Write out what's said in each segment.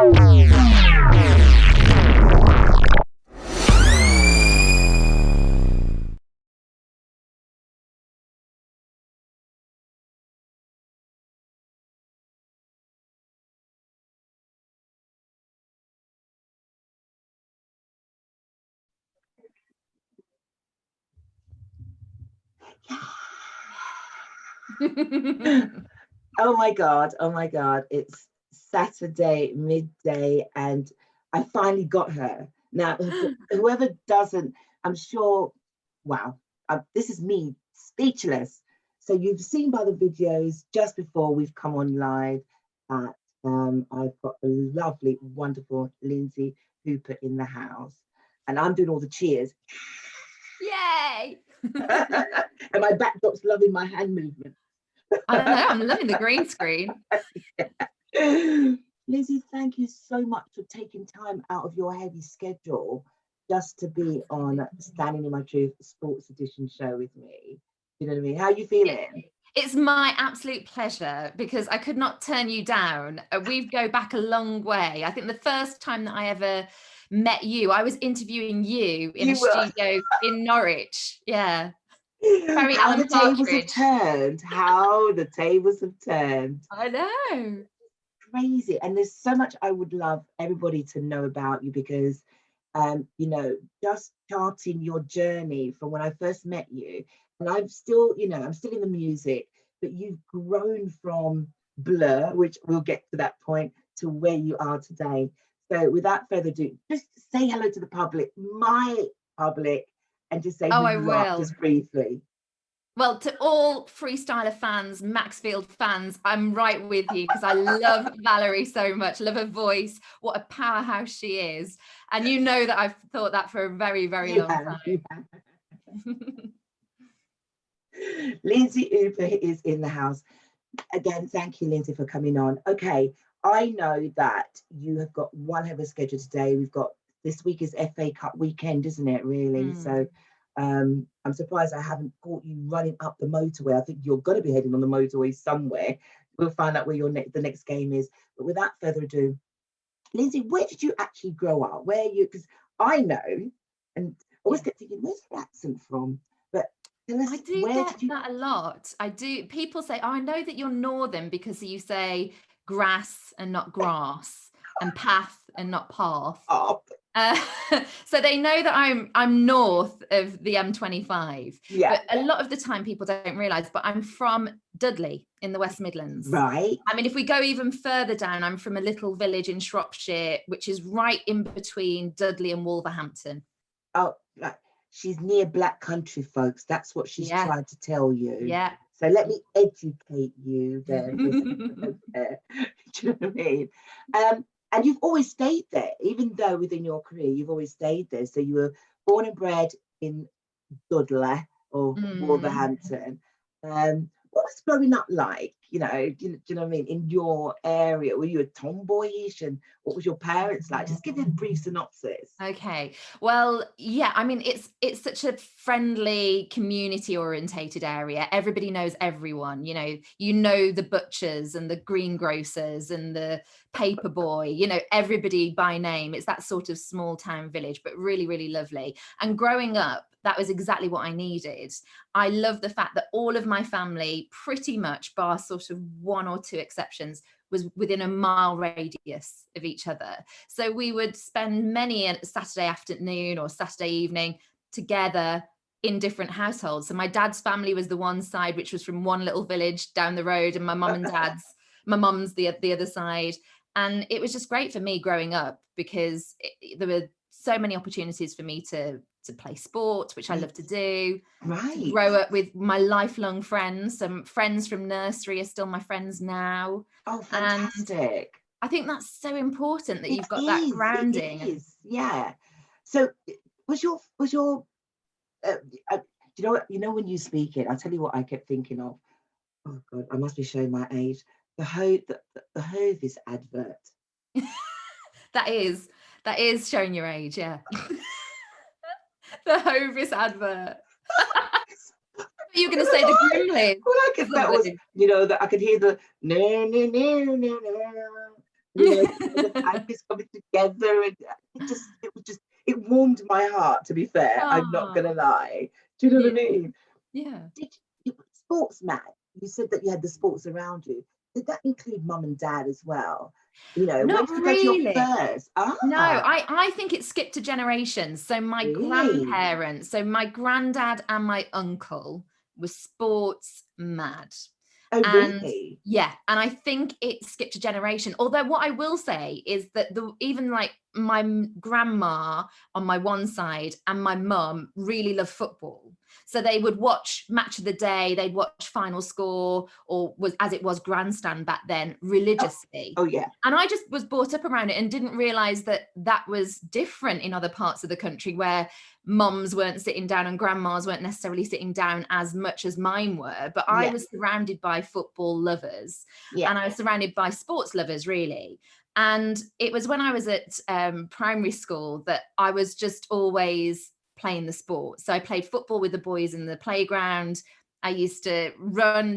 Oh my God. Oh my God. It's Saturday midday and I finally got her. Now, whoever doesn't, I'm sure, wow, this is me speechless. So you've seen by the videos just before we've come on live that I've got a lovely, wonderful Lynsey Hooper in the house and I'm doing all the cheers. Yay! And my backdrop's loving my hand movement. I don't know, I'm loving the green screen. Yeah. Lynsey, thank you so much for taking time out of your heavy schedule just to be on Standing in My Truth Sports Edition show with me. You know what I mean? How are you feeling? It's my absolute pleasure because I could not turn you down. We go back a long way. I think the first time that I ever met you, I was interviewing you in a studio in Norwich. Yeah. Very How Alan the tables have Partridge. turned. How the tables have turned. I know. Crazy. And there's so much I would love everybody to know about you because, you know, just charting your journey from when I first met you. And I'm still, you know, I'm still in the music, but you've grown from Blur, which we'll get to that point, to where you are today. So without further ado, just say hello to the public, my public, and just say who you are, just briefly. Well, to all freestyler fans, Maxfield fans, I'm right with you because I love Valerie so much, love her voice, what a powerhouse she is. And you know that I've thought that for a very, very long time. Lynsey Hooper is in the house. Again, thank you, Lynsey, for coming on. Okay, I know that you have got one heavy schedule today. We've got, this week is FA Cup weekend, isn't it, really? So I'm surprised I haven't caught you running up the motorway. I think you're going to be heading on the motorway somewhere. We'll find out where your the next game is. But without further ado, Lynsey, where did you actually grow up? Where you, because I know, and I always kept thinking, where's her accent from? But tell us, I do get that a lot. I do. People say, oh, I know that you're northern because you say grass and not grass and path and not path. So they know that I'm north of the M25. Yeah. But a lot of the time people don't realise, but I'm from Dudley in the West Midlands. Right. I mean, if we go even further down, I'm from a little village in Shropshire, which is right in between Dudley and Wolverhampton. Oh, she's near Black Country, folks. That's what she's trying to tell you. Yeah. So let me educate you there. Do you know what I mean? And you've always stayed there, even though within your career, you've always stayed there. So you were born and bred in Dudley or Wolverhampton. What was growing up like? You know, do you know what I mean? In your area, were you a tomboyish, and what was your parents like? Just give me a brief synopsis. Okay. Well, yeah, I mean, it's such a friendly, community orientated area. Everybody knows everyone, you know the butchers and the greengrocers and the paper boy, everybody by name. It's that sort of small town village, but really, really lovely. And growing up, that was exactly what I needed. I love the fact that all of my family, pretty much bar sort of one or two exceptions, was within a mile radius of each other. So we would spend many a Saturday afternoon or Saturday evening together in different households. So my dad's family was the one side, which was from one little village down the road, and my mum and my mum's the other side. And it was just great for me growing up because there were so many opportunities for me to play sport, which I love to do, to grow up with my lifelong friends. Some friends from nursery are still my friends now. Oh, fantastic. And I think that's so important that you've got that grounding. It is, yeah. So was your you know when you speak it, I'll tell you what I kept thinking of. Oh God, I must be showing my age. The Hovis advert. That is showing your age, yeah. The Hovis advert. You're going to say the Grimley. Well, that was, that I could hear the no. you know, the families coming together, and it warmed my heart, to be fair. I'm not Oh, gonna lie. Do you know what I yeah, mean? yeah. Did sports, Matt? You said that you had the sports around you. Did that include mum and dad as well? You know, when Not did you go to your really. first? No, Ah, I think it skipped a generation. So my really? grandparents, so my granddad and my uncle were sports mad. Oh, And really? yeah, and I think it skipped a generation. Although what I will say is that even like my grandma on my one side and my mum really love football. So they would watch match of the day, they'd watch final score, or was as it was grandstand back then, Oh, religiously. oh yeah, And I just was brought up around it and didn't realize that that was different in other parts of the country where mums weren't sitting down and grandmas weren't necessarily sitting down as much as mine were. But I yeah, was surrounded by football lovers, yeah. and I was surrounded by sports lovers, really. And it was when I was at primary school that I was just always playing the sport. So I played football with the boys in the playground. I used to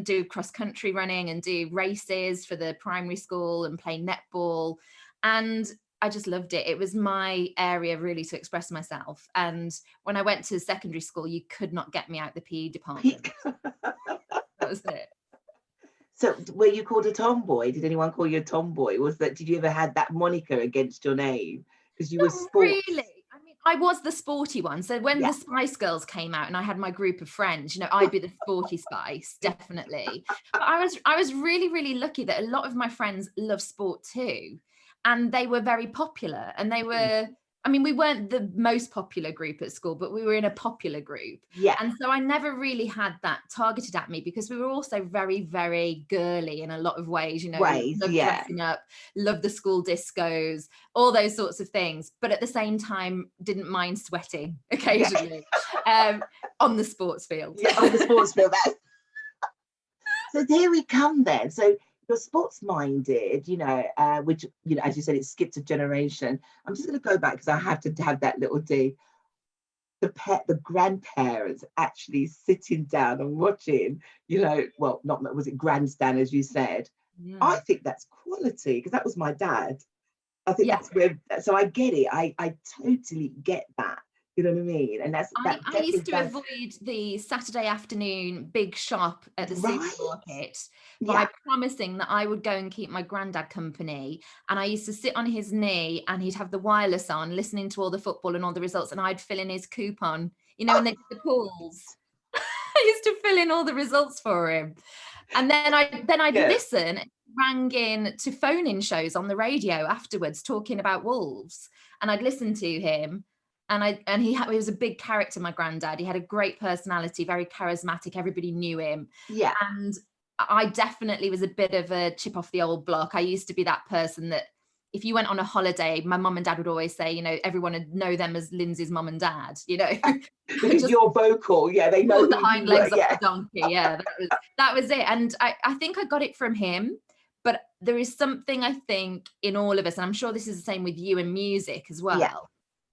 do cross country running and do races for the primary school and play netball. And I just loved it. It was my area really to express myself. And when I went to secondary school, you could not get me out the PE department. That was it. So, were you called a tomboy? Did anyone call you a tomboy? Did you ever had that moniker against your name because you were Not sports? really. I mean, I was the sporty one. So when Yeah. the Spice Girls came out and I had my group of friends, I'd be the sporty Spice, definitely. But I was really, really lucky that a lot of my friends love sport too. And they were very popular. And I mean, we weren't the most popular group at school, but we were in a popular group. Yeah. And so I never really had that targeted at me because we were also very, very girly in a lot of ways, Ways. love Yeah. dressing up, love the school discos, all those sorts of things, but at the same time didn't mind sweating Yeah. occasionally on the sports field. Yeah. On the sports field. So there we come then. So you're sports minded, which, as you said, it skipped a generation. I'm just going to go back because I have to have that little D. The grandparents actually sitting down and watching, well, not was it grandstand, as you said. I Yeah. think that's quality because that was my dad. I think Yeah. that's where, so I get it. I totally get that. You know what I mean? And that I definitely used to does. avoid the Saturday afternoon big shop at the Right? supermarket by Yeah. promising that I would go and keep my granddad company. And I used to sit on his knee and he'd have the wireless on, listening to all the football and all the results. And I'd fill in his coupon, when they did the pools. I used to fill in all the results for him. And then I'd Yeah. listen, rang in to phone-in shows on the radio afterwards talking about Wolves. And I'd listen to him. And he was a big character, my granddad. He had a great personality, very charismatic. Everybody knew him. Yeah. And I definitely was a bit of a chip off the old block. I used to be that person that if you went on a holiday, my mum and dad would always say, everyone would know them as Lynsey's mum and dad, Because just you're vocal. Yeah, they know pulled who the hind you were. legs off Yeah. the donkey. Yeah, that was it. And I think I got it from him. But there is something, I think, in all of us, and I'm sure this is the same with you in music as Yeah. well,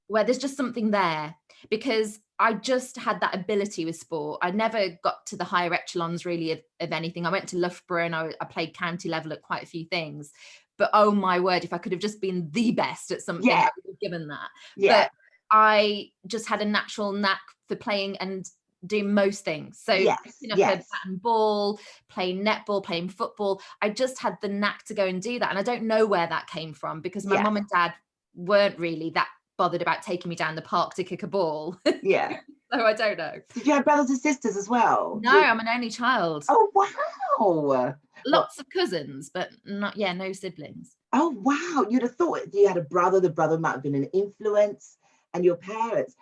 where there's just something there, because I just had that ability with sport. I never got to the higher echelons really of anything. I went to Loughborough and I played county level at quite a few things. But oh my word, if I could have just been the best at something, Yeah. I would have given that. Yeah. But I just had a natural knack for playing and doing most things. So Yes. picking up a Yes. bat and ball, playing netball, playing football. I just had the knack to go and do that. And I don't know where that came from because my Yeah. mum and dad weren't really that bothered about taking me down the park to kick a ball. Yeah. So I don't know. Did you have brothers and sisters as well? No, I'm an only child. Oh, wow. Lots of cousins, but no siblings. Oh, wow. You'd have thought you had a brother. The brother might have been an influence, and your parents.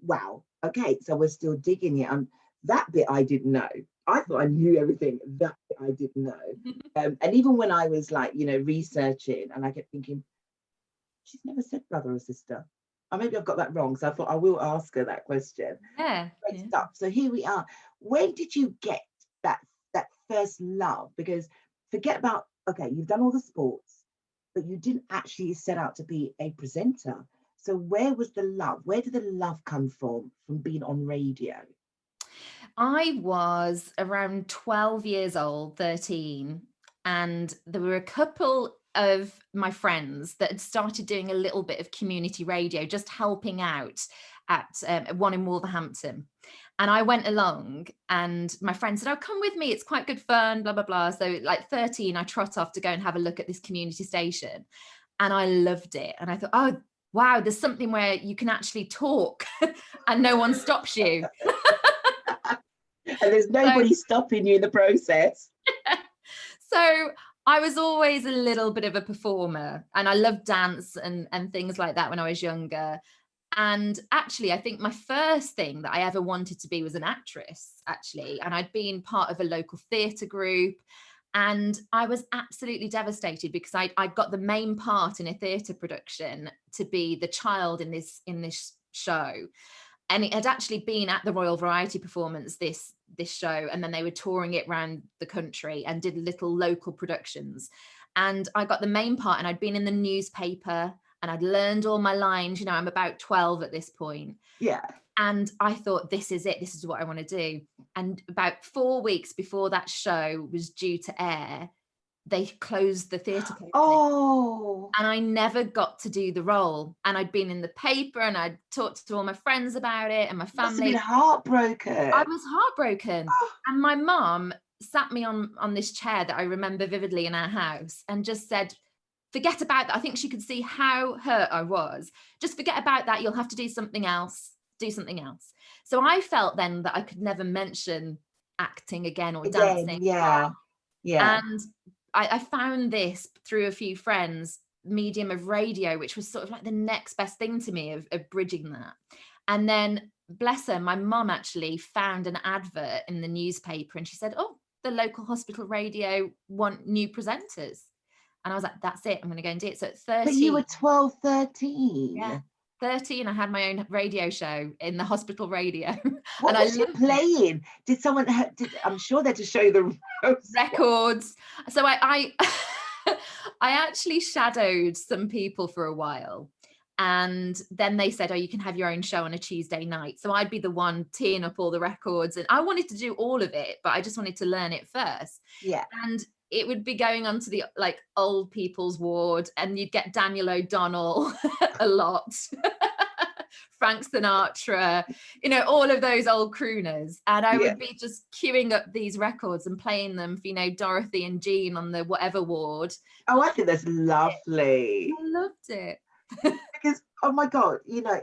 Wow. Okay. So we're still digging here. That bit I didn't know. I thought I knew everything. That bit I didn't know. And even when I was researching, and I kept thinking, she's never said brother or sister. Or maybe I've got that wrong. So I thought I will ask her that question. Yeah. Great stuff. So here we are. When did you get that first love? Because forget about, okay, you've done all the sports, but you didn't actually set out to be a presenter. So where was the love? Where did the love come from being on radio? I was around 12 years old, 13, and there were a couple of my friends that had started doing a little bit of community radio, just helping out at one in Wolverhampton. And I went along, and my friend said, oh, come with me, it's quite good fun, blah, blah, blah. So like 13, I trot off to go and have a look at this community station. And I loved it. And I thought, oh, wow, there's something where you can actually talk and no one stops you. And there's nobody stopping you in the process. So I was always a little bit of a performer, and I loved dance and things like that when I was younger. And actually, I think my first thing that I ever wanted to be was an actress, actually. And I'd been part of a local theatre group. And I was absolutely devastated because I got the main part in a theatre production to be the child in this show. And it had actually been at the Royal Variety Performance, this show, and then they were touring it around the country and did little local productions. And I got the main part, and I'd been in the newspaper, and I'd learned all my lines. You know, I'm about 12 at this point. Yeah. And I thought, this is it. This is what I want to do. And about 4 weeks before that show was due to air, they closed the theatre company. Oh. And I never got to do the role. And I'd been in the paper, and I'd talked to all my friends about it and my family. Must have been heartbroken. I was heartbroken. And my mum sat me on this chair that I remember vividly in our house and just said, forget about that. I think she could see how hurt I was. Just forget about that. You'll have to do something else. Do something else. So I felt then that I could never mention acting again or dancing. Yeah. And I found this through a few friends, medium of radio, which was sort of like the next best thing to me of bridging that. And then, bless her, my mum actually found an advert in the newspaper, and she said, oh, the local hospital radio want new presenters. And I was like, that's it, I'm going to go and do it. So at 13. But you were 12, 13. Yeah. 13, I had my own radio show in the hospital radio. What was you playing? Did someone I'm sure they had to show you the records. So I I actually shadowed some people for a while, and then they said, oh, you can have your own show on a Tuesday night. So I'd be the one teeing up all the records, and I wanted to do all of it, but I just wanted to learn it first. Yeah. And it would be going on to the like old people's ward, and you'd get Daniel O'Donnell a lot, Frank Sinatra, you know, all of those old crooners. And I would be just queuing up these records and playing them for, you know, Dorothy and Jean on the whatever ward. Oh, I think that's lovely. I loved it. Because, oh my God, you know,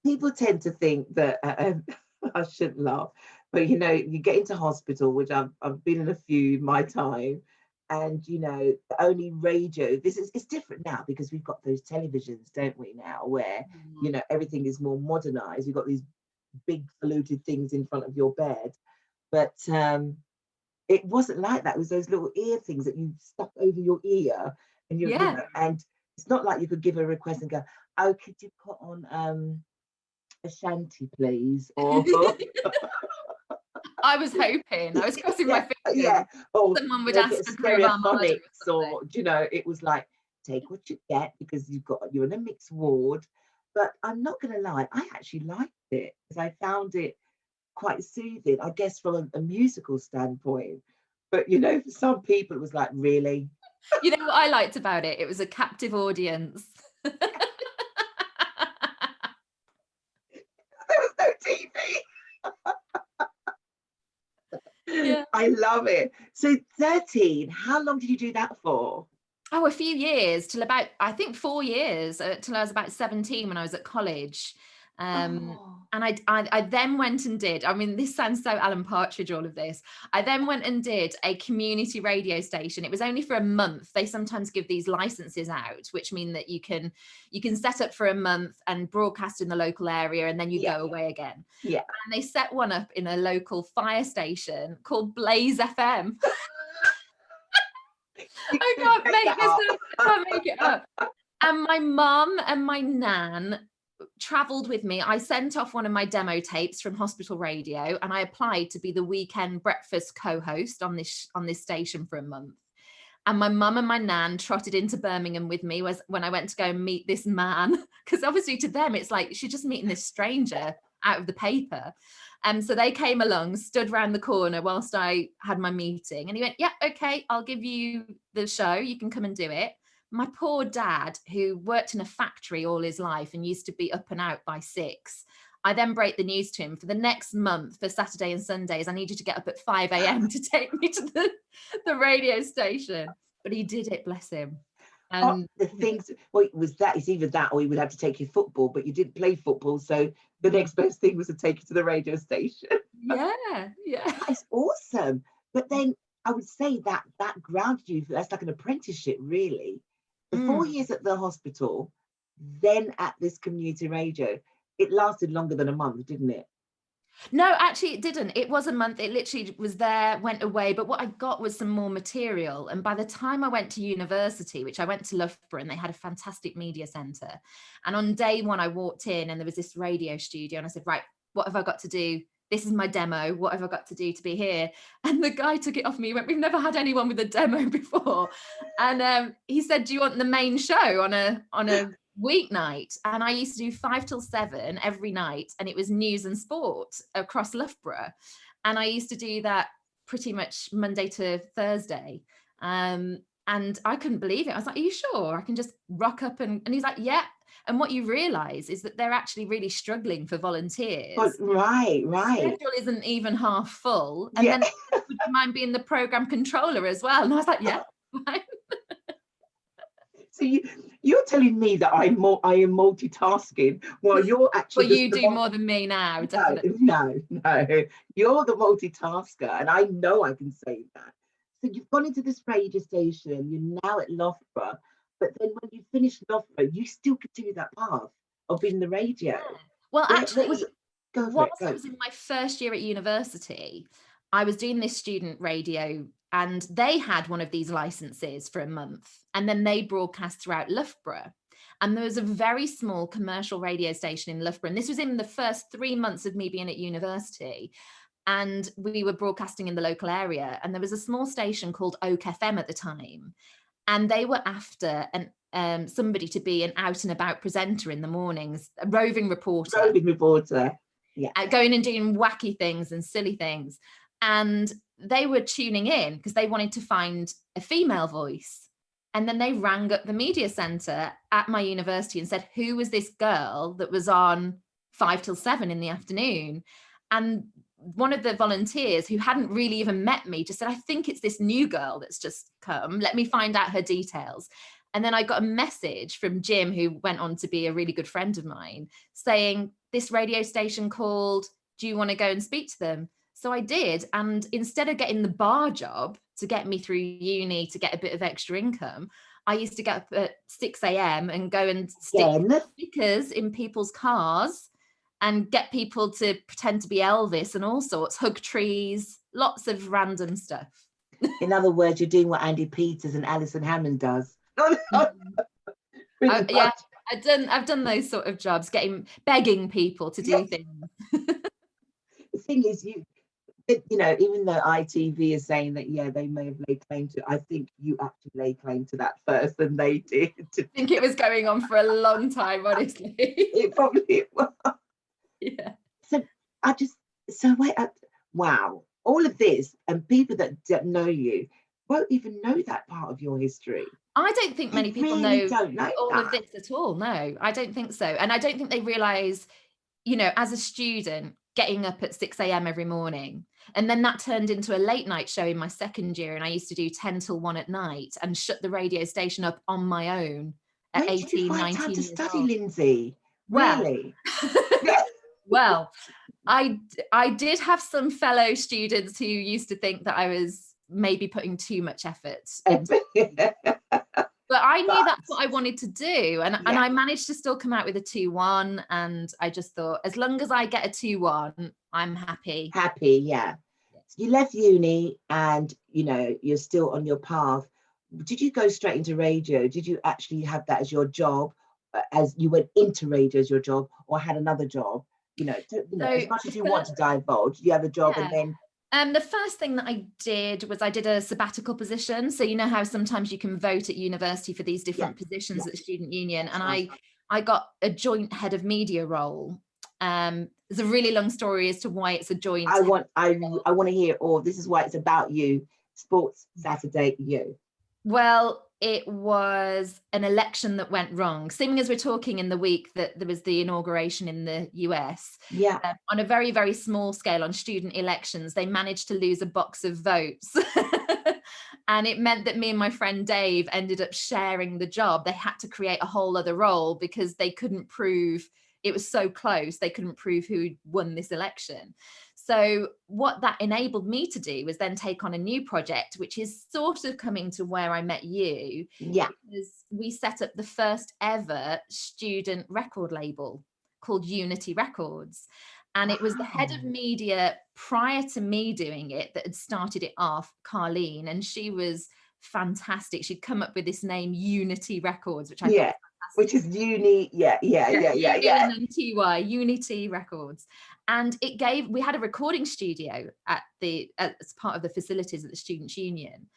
people tend to think that, I shouldn't laugh, but you know, you get into hospital, which I've been in a few in my time, and you know, the only radio, it's different now because we've got those televisions, don't we, now, where you know, everything is more modernized. You've got these big fluted things in front of your bed, but it wasn't like that. It was those little ear things that you stuck over your ear, and you know, and it's not like you could give a request and go, oh, could you put on a shanty, please? Or I was hoping, I was crossing my fingers. Yeah, or someone would ask for stereophonics, or you know, it was like, take what you get because you're in a mixed ward. But I'm not going to lie, I actually liked it because I found it quite soothing, I guess, from a musical standpoint. But you know, for some people, it was like, really. You know what I liked about it? It was a captive audience. There was no TV. Yeah. I love it. So 13, how long did you do that for? Oh, a few years, till about, I think 4 years, till I was about 17 when I was at college. And I then went and did, I mean, this sounds so Alan Partridge, all of this. I then went and did a community radio station. It was only for a month. They sometimes give these licenses out, which mean that you can set up for a month and broadcast in the local area, and then you go away again. Yeah. And they set one up in a local fire station called Blaze FM. I can't make it up. And my mum and my nan travelled with me. I sent off one of my demo tapes from hospital radio, and I applied to be the weekend breakfast co-host on this station for a month. And my mum and my nan trotted into Birmingham with me when I went to go and meet this man, because obviously to them it's like she's just meeting this stranger out of the paper. And so they came along, stood round the corner whilst I had my meeting, and he went, yeah, okay, I'll give you the show, you can come and do it. my poor dad, who worked in a factory all his life and used to be up and out by 6, I then break the news to him for the next month, for Saturday and Sundays, I need you to get up at 5 a.m. to take me to the radio station. But he did it, bless him. And the things, well, it was that, it's either that or he would have to take you football, but you didn't play football, so the next best thing was to take you to the radio station. yeah. That's awesome. But then I would say that grounded you. That's like an apprenticeship, really. The 4 years at the hospital, then at this community radio, it lasted longer than a month, didn't it? No, actually it didn't. It was a month. It literally was there, went away. But what I got was some more material. And by the time I went to university, which I went to Loughborough, and they had a fantastic media centre. And on day one, I walked in and there was this radio studio. And I said, right, what have I got to do? This is my demo. What have I got to do to be here? And the guy took it off me. He went, we've never had anyone with a demo before. And he said, do you want the main show on a weeknight? And I used to do 5 till 7 every night, and it was news and sport across Loughborough, and I used to do that pretty much Monday to Thursday, and I couldn't believe it. I was like, are you sure I can just rock up? And he's like, yeah. And what you realize is that they're actually really struggling for volunteers. Right. The schedule isn't even half full, and then would you mind being the program controller as well? And I was like, yeah. So you're telling me that I am multitasking while you're actually. Well, you do more than me now. Definitely. No. You're the multitasker, and I know I can say that. So you've gone into this radio station. You're now at Loughborough, but then when you finish Loughborough, you still continue that path of being the radio. Yeah. Well, actually, I was in my first year at university, I was doing this student radio, and they had one of these licenses for a month, and then they broadcast throughout Loughborough. And there was a very small commercial radio station in Loughborough, and this was in the first 3 months of me being at university, and we were broadcasting in the local area. And there was a small station called Oak FM at the time, and they were after somebody to be an out and about presenter in the mornings, a roving reporter, going and doing wacky things and silly things. And they were tuning in because they wanted to find a female voice. And then they rang up the media centre at my university and said, who was this girl that was on 5 till 7 in the afternoon? And one of the volunteers, who hadn't really even met me, just said, I think it's this new girl that's just come. Let me find out her details. And then I got a message from Jim, who went on to be a really good friend of mine, saying, this radio station called, do you want to go and speak to them? So I did. And instead of getting the bar job to get me through uni to get a bit of extra income, I used to get up at 6 a.m. and go and stick stickers in people's cars and get people to pretend to be Elvis and all sorts, hug trees, lots of random stuff. In other words, you're doing what Andy Peters and Alison Hammond does. Yeah, I've done those sort of jobs, begging people to do things. The thing is, even though ITV is saying that, they may have laid claim to, I think you actually laid claim to that first than they did. I think it was going on for a long time, honestly. It probably was. Yeah. Wow. All of this, and people that don't know you won't even know that part of your history. I don't think many people really know all of this at all. No, I don't think so. And I don't think they realise, as a student, getting up at 6 a.m. every morning. And then that turned into a late night show in my second year. And I used to do 10 till 1 at night and shut the radio station up on my own at 18, 19 time to years study, old. Lynsey? Really? Well, I did have some fellow students who used to think that I was maybe putting too much effort into but I knew that's what I wanted to do, and I managed to still come out with a 2-1, and I just thought, as long as I get a 2-1, I'm happy. So you left uni, and you're still on your path. Did you go straight into radio? Did you actually have that as your job, as you went into radio as your job, or had another job? As much as you want to divulge, you have a job, and then. The first thing that I did was I did a sabbatical position. So you know how sometimes you can vote at university for these different positions at the student union, and I got a joint head of media role. There's a really long story as to why it's a joint. I want to hear all. This is why it's about you. Sports Saturday, you. Well, it was an election that went wrong. Seeming as we're talking in the week that there was the inauguration in the US, Yeah. on a very, very small scale on student elections, they managed to lose a box of votes. And it meant that me and my friend Dave ended up sharing the job. They had to create a whole other role because they couldn't prove, it was so close, they couldn't prove who won this election. So what that enabled me to do was then take on a new project, which is sort of coming to where I met you. Yeah. Because we set up the first ever student record label called Unity Records. And it was the head of Wow. media prior to me doing it that had started it off, Carleen, and she was fantastic. She'd come up with this name, Unity Records, which I thought Yeah. was Which fantastic. is uni. Yeah. Uni and then TY, Unity Records. And we had a recording studio as part of the facilities at the Students' Union.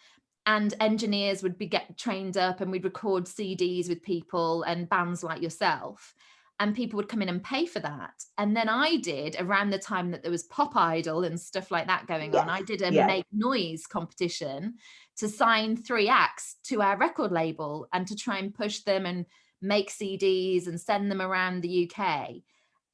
And engineers would get trained up, and we'd record CDs with people and bands like yourself. And people would come in and pay for that. And then I did, around the time that there was Pop Idol and stuff like that going on, I did a Yes. Make Noise competition to sign 3 acts to our record label and to try and push them and make CDs and send them around the UK.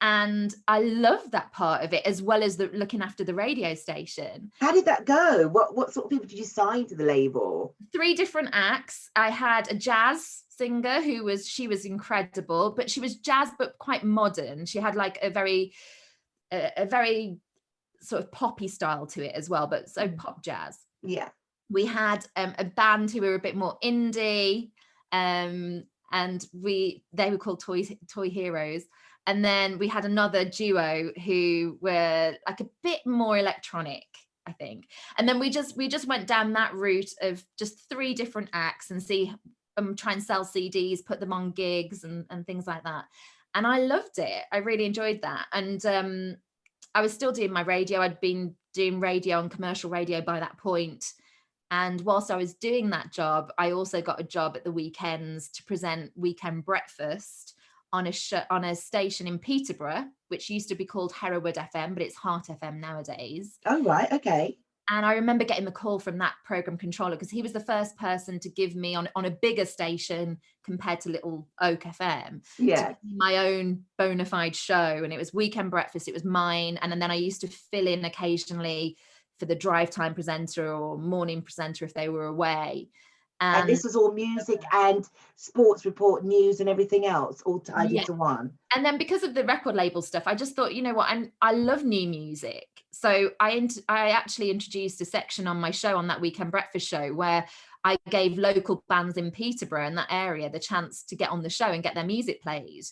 And I love that part of it, as well as looking after the radio station. How did that go? What sort of people did you sign to the label? 3 different acts. I had a jazz singer she was incredible, but she was jazz but quite modern. She had like a very sort of poppy style to it as well, but so pop jazz. Yeah. We had a band who were a bit more indie, and they were called Toy Heroes. And then we had another duo who were like a bit more electronic, I think. And then we just went down that route of just 3 different acts and try and sell CDs, put them on gigs and things like that. And I loved it. I really enjoyed that. And I was still doing my radio. I'd been doing radio and commercial radio by that point. And whilst I was doing that job, I also got a job at the weekends to present Weekend Breakfast on a station in Peterborough, which used to be called Hereward FM, but it's Heart FM nowadays. Oh, right. Okay. And I remember getting the call from that program controller, because he was the first person to give me on a bigger station compared to Little Oak FM, to give me my own bona fide show. And it was Weekend Breakfast. It was mine. And then I used to fill in occasionally for the drive time presenter or morning presenter if they were away. And this was all music and sports report, news and everything else all tied into one. And then because of the record label stuff, I just thought, you know what, I love new music. So I actually introduced a section on my show, on that Weekend Breakfast show, where I gave local bands in Peterborough and that area the chance to get on the show and get their music played.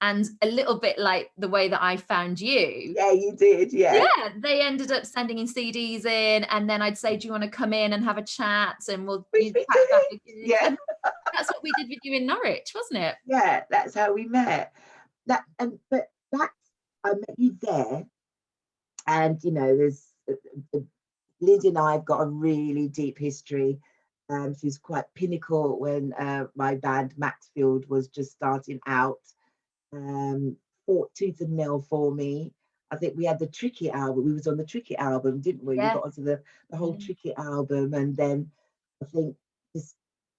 And a little bit like the way that I found you. Yeah, you did. Yeah. Yeah, they ended up sending in CDs in, and then I'd say, do you want to come in and have a chat? And Yeah. That's what we did with you in Norwich, wasn't it? Yeah, that's how we met. I met you there. And, you know, there's Lynsey and I have got a really deep history. She was quite pinnacle when my band Maxfield was just starting out. Fought tooth and nail for me. I think we had the Tricky album. We was on the Tricky album, didn't we? Yeah. We got onto the whole Tricky album, and then I think this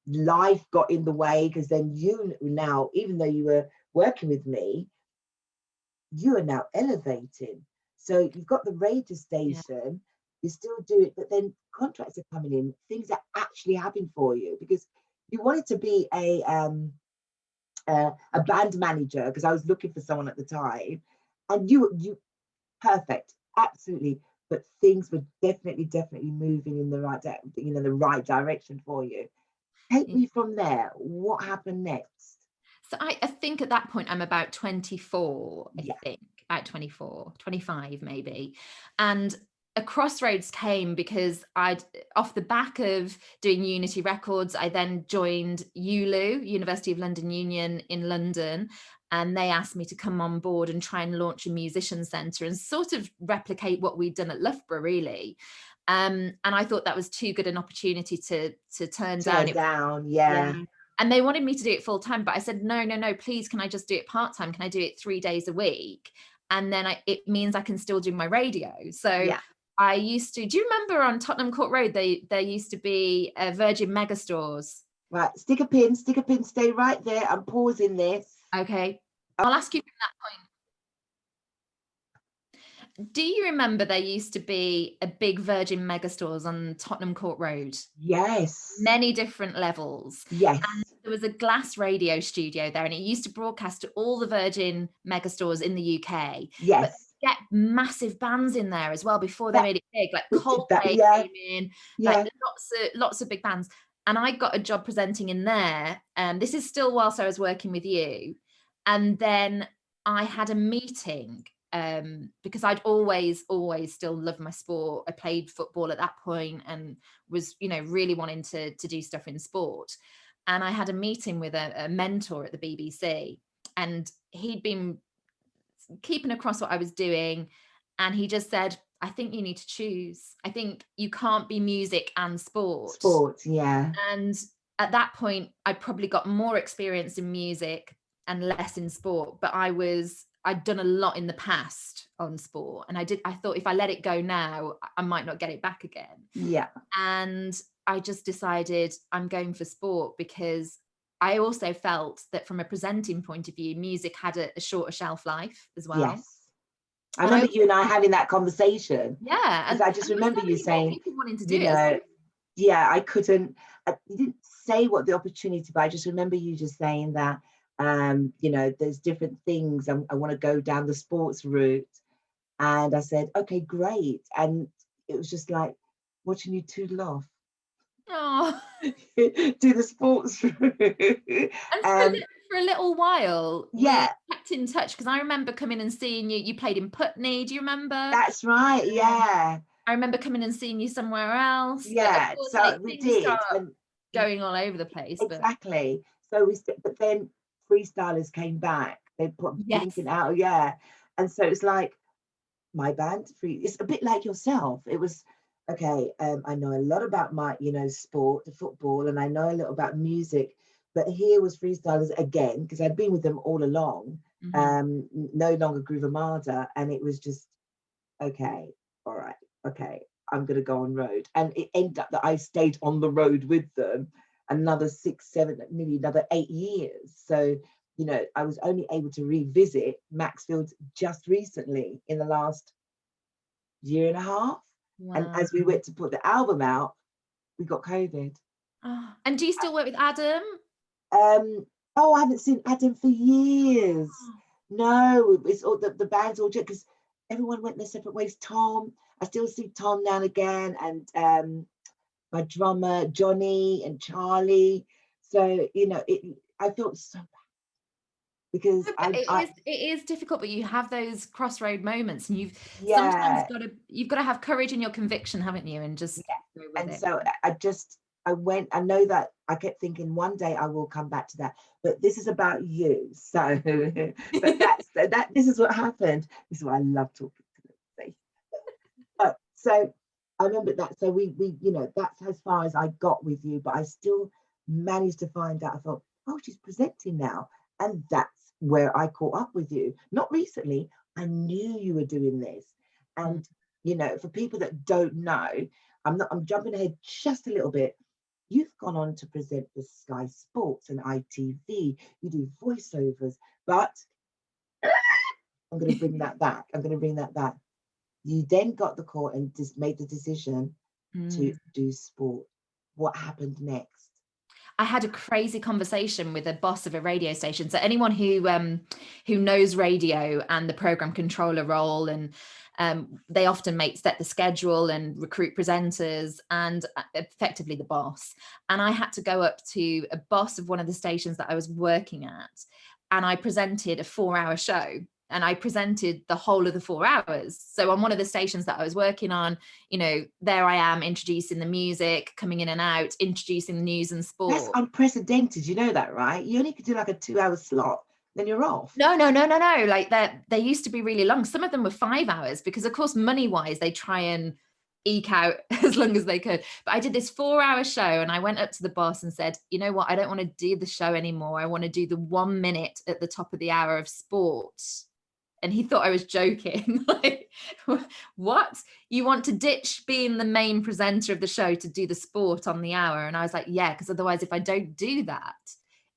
life got in the way, because then you now, even though you were working with me, you are now elevating. So you've got the radio station, you still do it, but then contracts are coming in, things are actually happening for you, because you wanted to be a band manager, because I was looking for someone at the time, and you perfect, absolutely, but things were definitely moving in the right direction for you. Take me from there. What happened next? So I think at that point I'm about 24, I think, about 24, 25 maybe. And a crossroads came because off the back of doing Unity Records, I then joined ULU, University of London Union in London, and they asked me to come on board and try and launch a musician centre and sort of replicate what we'd done at Loughborough, really. And I thought that was too good an opportunity to turn down. Yeah. And they wanted me to do it full time, but I said, no, please, can I just do it part time? Can I do it 3 days a week? And then it means I can still do my radio. So I used to, do you remember on Tottenham Court Road, there used to be Virgin Megastores Right, stick a pin, stay right there. I'm pausing this. Okay. I'll ask you from that point. Do you remember there used to be a big Virgin Megastores on Tottenham Court Road? Yes. Many different levels. Yes. And there was a glass radio studio there, and it used to broadcast to all the Virgin Megastores in the UK. Yes. But get massive bands in there as well before they made it big, like Coldplay came in, like lots of big bands. And I got a job presenting in there. This is still whilst I was working with you. And then I had a meeting because I'd always still loved my sport. I played football at that point and was, really wanting to do stuff in sport. And I had a meeting with a mentor at the BBC, and he'd been keeping across what I was doing. And he just said, I think you need to choose. I think you can't be music and sport. Sport, yeah. And at that point, I'd probably got more experience in music and less in sport, but I'd done a lot in the past on sport. And I thought if I let it go now, I might not get it back again. Yeah. And I just decided I'm going for sport, because I also felt that from a presenting point of view, music had a shorter shelf life as well. Yes. I remember you and I having that conversation. Yeah. And I just remember you saying, wanting to do it. Yeah, I couldn't, you didn't say what the opportunity, but I just remember you just saying that, there's different things. I want to go down the sports route. And I said, okay, great. And it was just like watching you two laugh. Oh. Do the sports route. And for a little while, we kept in touch, because I remember coming and seeing you. You played in Putney, do you remember? That's right, yeah. I remember coming and seeing you somewhere else. Yeah, course, so we did. And going all over the place. Exactly. But then freestylers came back. They put blinking out, And so it's like my band, it's a bit like yourself. It was, okay, I know a lot about my, sport, the football, and I know a little about music. But here was freestylers again, because I'd been with them all along, no longer Groove Armada, and it was just, okay, all right, okay, I'm going to go on road. And it ended up that I stayed on the road with them another 6, 7, maybe another 8 years. So, I was only able to revisit Maxfield just recently in the last year and a half. Wow. And as we went to put the album out, we got COVID. Oh. And do you still work with Adam? I haven't seen Adam for years. No, it's all the band's all just because everyone went their separate ways. Tom, I still see Tom now and again, and my drummer Johnny and Charlie. So I felt so bad because it is difficult, but you have those crossroad moments, and sometimes got to have courage in your conviction, haven't you? And just go with and it. So I went. I know that I kept thinking one day I will come back to that, but this is about you. So, but this is what happened. This is what I love talking to them. So I remember that. So we that's as far as I got with you, but I still managed to find out. I thought, oh, she's presenting now, and that's where I caught up with you. Not recently. I knew you were doing this, and for people that don't know, I'm jumping ahead just a little bit. You've gone on to present the Sky Sports and ITV. You do voiceovers, but I'm going to bring that back. You then got the call and just made the decision to do sport. What happened next? I had a crazy conversation with a boss of a radio station. So anyone who knows radio and the program controller role, and they often set the schedule and recruit presenters, and effectively the boss. And I had to go up to a boss of one of the stations that I was working at, and I presented a 4-hour show. And I presented the whole of the 4 hours. So on one of the stations that I was working on, there I am introducing the music, coming in and out, introducing the news and sport. That's unprecedented. You know that, right? You only could do like a 2-hour slot, then you're off. No. Like they used to be really long. Some of them were 5 hours because, of course, money-wise, they try and eke out as long as they could. But I did this 4-hour show, and I went up to the boss and said, you know what? I don't want to do the show anymore. I want to do the 1 minute at the top of the hour of sport. and he thought I was joking. Like, what? You want to ditch being the main presenter of the show to do the sport on the hour? And I was like, yeah, because otherwise if I don't do that,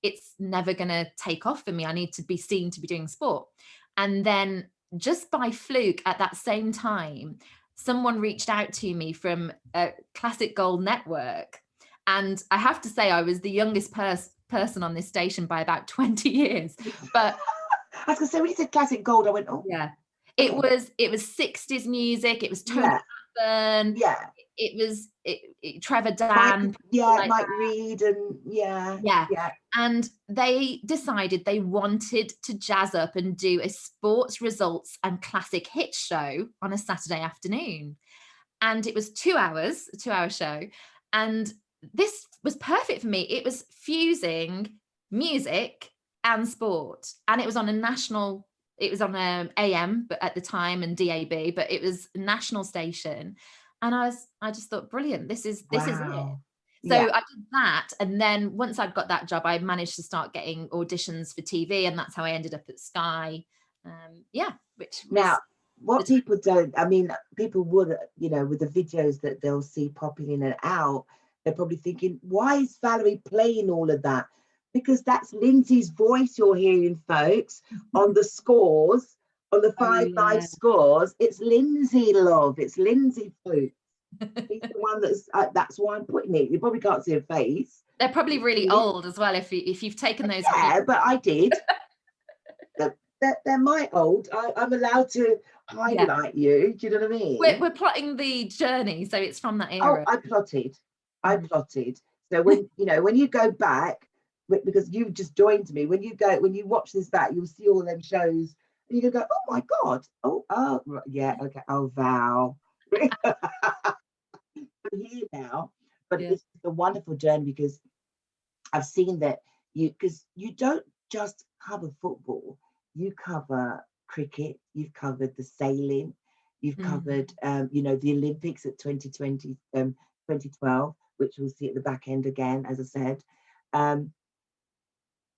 it's never going to take off for me. I need to be seen to be doing sport. And then just by fluke at that same time, someone reached out to me from a Classic Gold network. And I have to say, I was the youngest person on this station by about 20 years. But I was going to say, when you said Classic Gold, I went, oh. Yeah. It was 60s music. It was Tony Blackburn. Yeah. It was Trevor Dan. Mike Reed, and yeah. And they decided they wanted to jazz up and do a sports results and classic hits show on a Saturday afternoon. And it was 2 hours, a 2-hour show. And this was perfect for me. It was fusing music and sport. And it was on a national, it was on AM but at the time, and DAB, but it was a national station. And I just thought, brilliant, this is it. So I did that. And then once I'd got that job, I managed to start getting auditions for TV. And that's how I ended up at Sky. What people don't, I mean, people would, you know, with the videos that they'll see popping in and out, they're probably thinking, why is Valerie playing all of that? Because that's Lynsey's voice you're hearing, folks, on the scores, on the 5 live scores. It's Lynsey, love. It's Lynsey, folks. He's the one that's why I'm putting it. You probably can't see her face. They're probably really old as well if you've taken those. Yeah, but I did. They're my old. I'm allowed to highlight you. Do you know what I mean? We're plotting the journey, so it's from that era. Oh, I plotted. So when when you go back, because you've just joined me, when you watch this back, you'll see all them shows, and you go, oh my god, oh yeah, okay, oh Val. I'm here now, but it's a wonderful journey because I've seen that you don't just cover football, you cover cricket, you've covered the sailing, you've covered the Olympics at 2020, 2012, which we'll see at the back end again, as I said.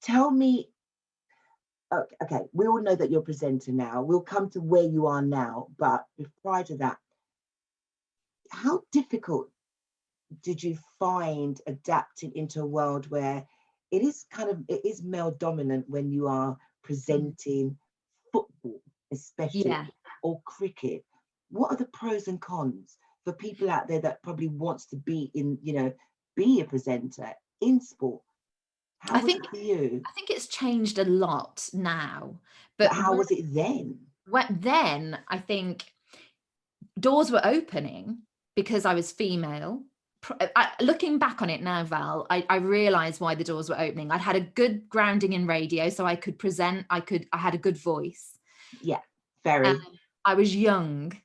Tell me, okay, we all know that you're a presenter now. We'll come to where you are now, but prior to that, how difficult did you find adapting into a world where it is male dominant when you are presenting football, especially, or cricket? What are the pros and cons for people out there that probably wants to be be a presenter in sport? How was it for you? I think it's changed a lot now, but how was it then? Then I think doors were opening because I was female. Looking back on it now, Val, I realized why the doors were opening. I'd had a good grounding in radio, so I could present. I had a good voice. Yeah, very. I was young,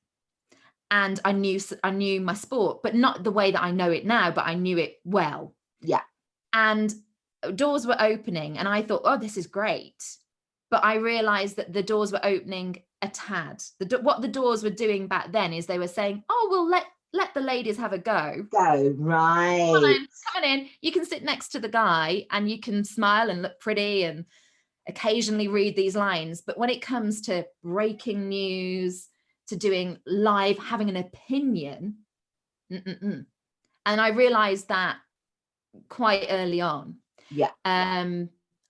and I knew my sport, but not the way that I know it now. But I knew it well. Yeah, and doors were opening, and I thought, oh, this is great. But I realized that the doors were opening a tad. What the doors were doing back then is they were saying, oh, well, let the ladies have a go. Right. Come on in. You can sit next to the guy and you can smile and look pretty and occasionally read these lines. But when it comes to breaking news, to doing live, having an opinion, and I realized that quite early on. Yeah.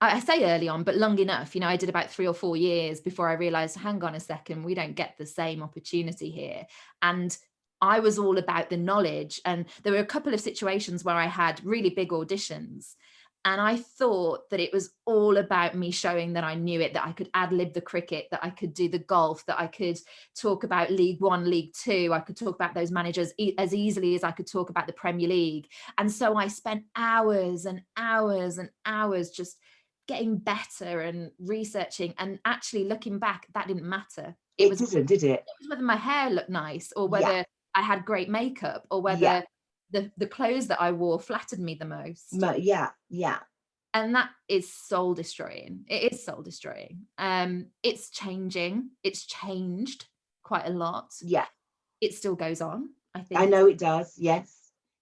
I say early on, but long enough. I did about 3 or 4 years before I realized, hang on a second, we don't get the same opportunity here. And I was all about the knowledge. And there were a couple of situations where I had really big auditions. And I thought that it was all about me showing that I knew it, that I could ad-lib the cricket, that I could do the golf, that I could talk about League One, League Two. I could talk about those managers as easily as I could talk about the Premier League. And so I spent hours and hours and hours just getting better and researching. And actually looking back, that didn't matter. It didn't, did it? It was whether my hair looked nice or whether I had great makeup or whether the clothes that I wore flattered me the most. Yeah. And that is soul destroying. It is soul destroying. It's changing. It's changed quite a lot. Yeah. It still goes on, I think. I know it does. Yes.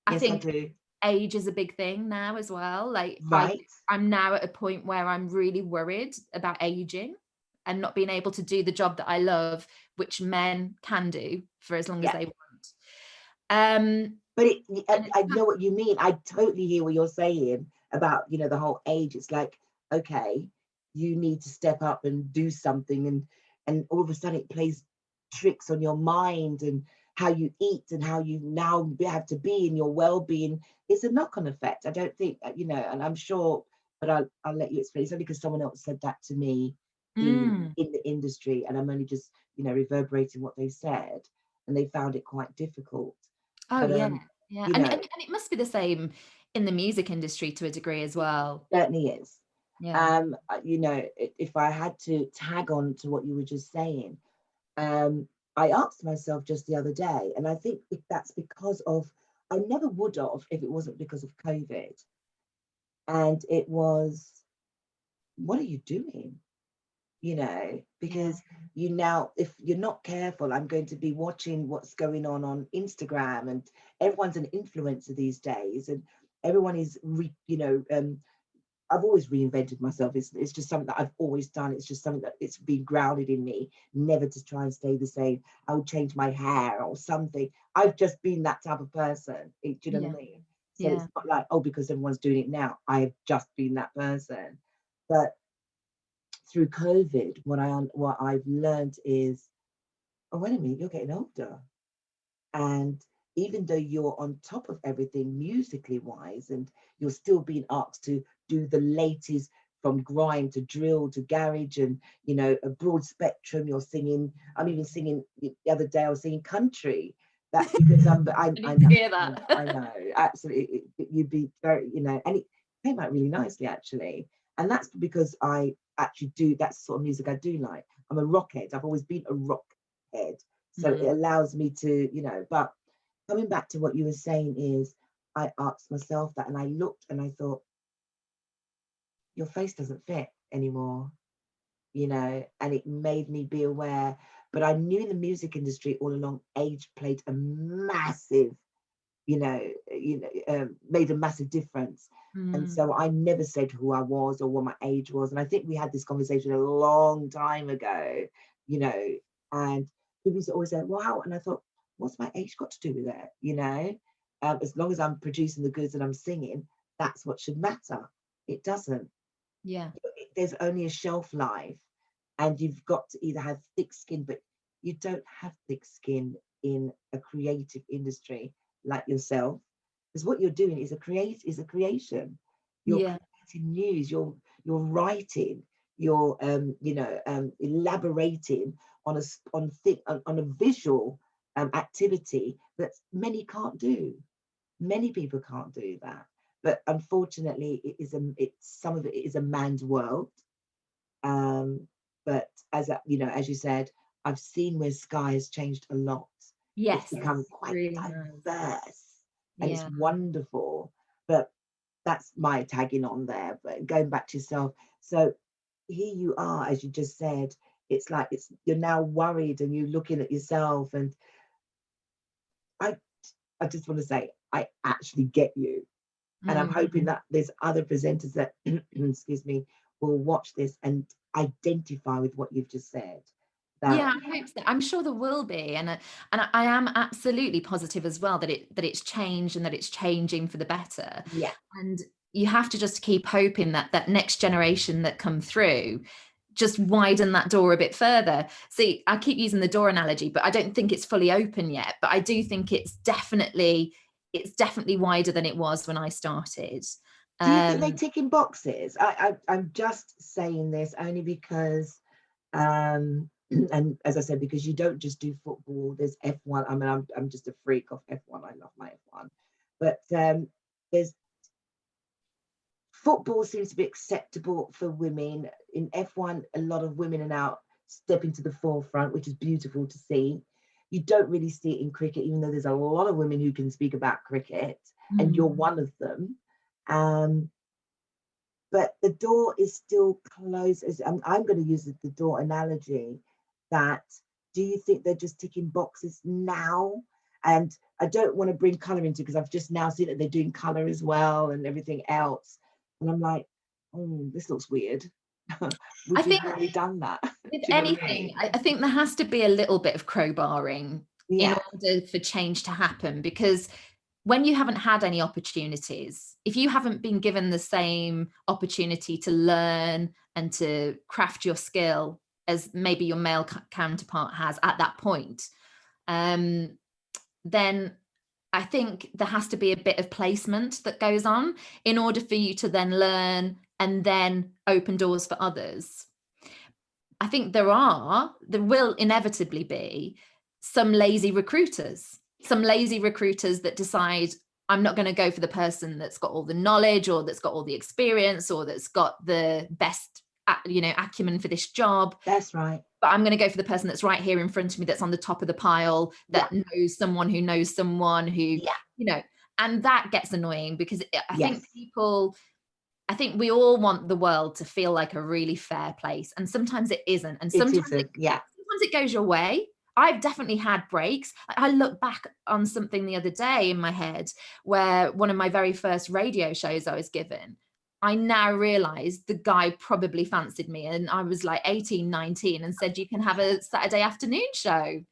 I think I do. Age is a big thing now as well. Like, right. I'm now at a point where I'm really worried about aging. and not being able to do the job that I love, which men can do for as long as they want. But I know what you mean. I totally hear what you're saying about, you know, the whole age. It's like, okay, you need to step up and do something, and all of a sudden it plays tricks on your mind and how you eat and how you now have to be in your well-being. It's a knock-on effect. I don't think, you know, and I'm sure, but I'll let you explain. It's only because someone else said that to me in the industry, and I'm only just, you know, reverberating what they said, and they found it quite difficult. Oh, But yeah. you And know, it must be the same in the music industry to a degree as well. certainly is. Yeah. You know, if I had to tag on to what you were just saying, I asked myself just the other day, and I think that's because of, I never would have if it wasn't because of COVID. And it was, what are you doing? You know, because you now, if you're not careful, I'm going to be watching what's going on Instagram, and everyone's an influencer these days, and everyone is, you know, I've always reinvented myself. It's just something that I've always done. It's just something that it's been grounded in me, never to try and stay the same. I will change my hair or something. I've just been that type of person. Do you know what I mean? So it's not like, oh, because everyone's doing it now, I've just been that person. But through COVID, what I've learned is, oh, wait a minute, you're getting older. And even though you're on top of everything musically wise, and you're still being asked to do the latest, from grime to drill to garage, and, you know, a broad spectrum, you're singing. I'm even singing, the other day I was singing country. That's because I know, hear that. I know, absolutely. You'd be very, you know, and it came out really nicely, actually. And that's because I actually do, that's the sort of music I do like. I'm a rock head. I've always been a rock head. So it allows me to, you know, but coming back to what you were saying is, I asked myself that, and I looked and I thought, your face doesn't fit anymore, you know, and it made me be aware. But I knew in the music industry all along, age played a massive, made a massive difference. And so I never said who I was or what my age was. And I think we had this conversation a long time ago, you know, and people used to always say, wow. And I thought, what's my age got to do with it? You know, as long as I'm producing the goods and I'm singing, that's what should matter. It doesn't. Yeah. There's only a shelf life, and you've got to either have thick skin, but you don't have thick skin in a creative industry like yourself, because what you're doing is a creation. You're creating news, you're writing, you're elaborating on a visual activity that many can't do. Many people can't do that. But unfortunately, some of it is a man's world. But as you said, I've seen where Sky has changed a lot. It's become quite really diverse, and it's Yeah. wonderful. But that's my tagging on there. But going back to yourself, so here you are, as you just said, it's like you're now worried, and you're looking at yourself, and I just want to say, I actually get you. And I'm hoping that there's other presenters that, excuse me, will watch this and identify with what you've just said. Yeah, I hope so. I'm sure there will be, and I am absolutely positive as well that it's changed and that it's changing for the better. Yeah. And you have to just keep hoping that that next generation that come through just widen that door a bit further. See, I keep using the door analogy, but I don't think it's fully open yet. But I do think it's definitely wider than it was when I started. Do you think they're ticking boxes? I'm just saying this only because, and as I said, because you don't just do football. There's F1. I mean, I'm just a freak of F1. I love my F1, but there's football seems to be acceptable for women. In F1, a lot of women are now stepping to the forefront, which is beautiful to see. You don't really see it in cricket, even though there's a lot of women who can speak about cricket, and you're one of them. But the door is still closed. I'm going to use the door analogy. That, do you think they're just ticking boxes now? And I don't want to bring colour into, because I've just now seen that they're doing colour as well and everything else. And I'm like, oh, this looks weird. I would you think have really done that? with Do you know what I anything, mean? I think there has to be a little bit of crowbarring in Yeah, order for change to happen, because when you haven't had any opportunities, if you haven't been given the same opportunity to learn and to craft your skill as maybe your male counterpart has at that point, then I think there has to be a bit of placement that goes on in order for you to then learn and then open doors for others. I think there will inevitably be some lazy recruiters, that decide, I'm not going to go for the person that's got all the knowledge or that's got all the experience or that's got the best, acumen for this job. that's right. But I'm going to go for the person that's right here in front of me, that's on the top of the pile, that knows someone who knows someone who, and that gets annoying because I think we all want the world to feel like a really fair place, and sometimes it isn't, and sometimes it goes your way. I've definitely had breaks. I look back on something the other day in my head where one of my very first radio shows I was given, I now realize the guy probably fancied me, and I was like 18, 19, and said, you can have a Saturday afternoon show.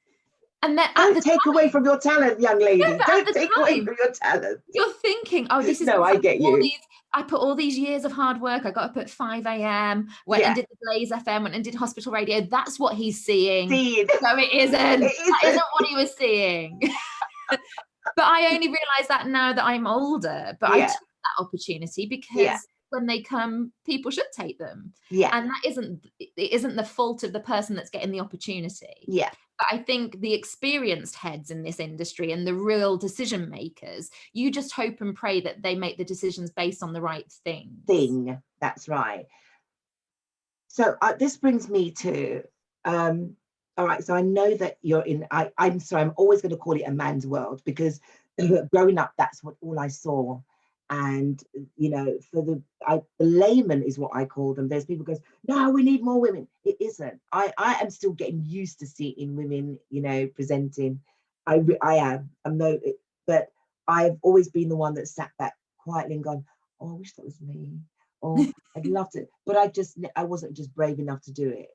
And then don't take away from your talent, young lady. Don't take away from your talent. You're thinking, oh, this is no, I get you. I put all these years of hard work. I got up at 5 a.m., went and did the Blaze FM, went and did hospital radio. That's what he's seeing. No, it isn't. That isn't what he was seeing. But I only realize that now that I'm older. But I took that opportunity because when they come, people should take them. And it isn't the fault of the person that's getting the opportunity. But I think the experienced heads in this industry and the real decision makers, you just hope and pray that they make the decisions based on the right thing. That's right. So this brings me to, all right, so I know that you're in, I'm sorry, I'm always going to call it a man's world because growing up, that's all I saw. And, for the layman is what I call them. There's people who goes, no, we need more women. It isn't. I am still getting used to seeing women, presenting. I am. I'm no, but I've always been the one that sat back quietly and gone, oh, I wish that was me. Oh, I'd love to. But I wasn't just brave enough to do it.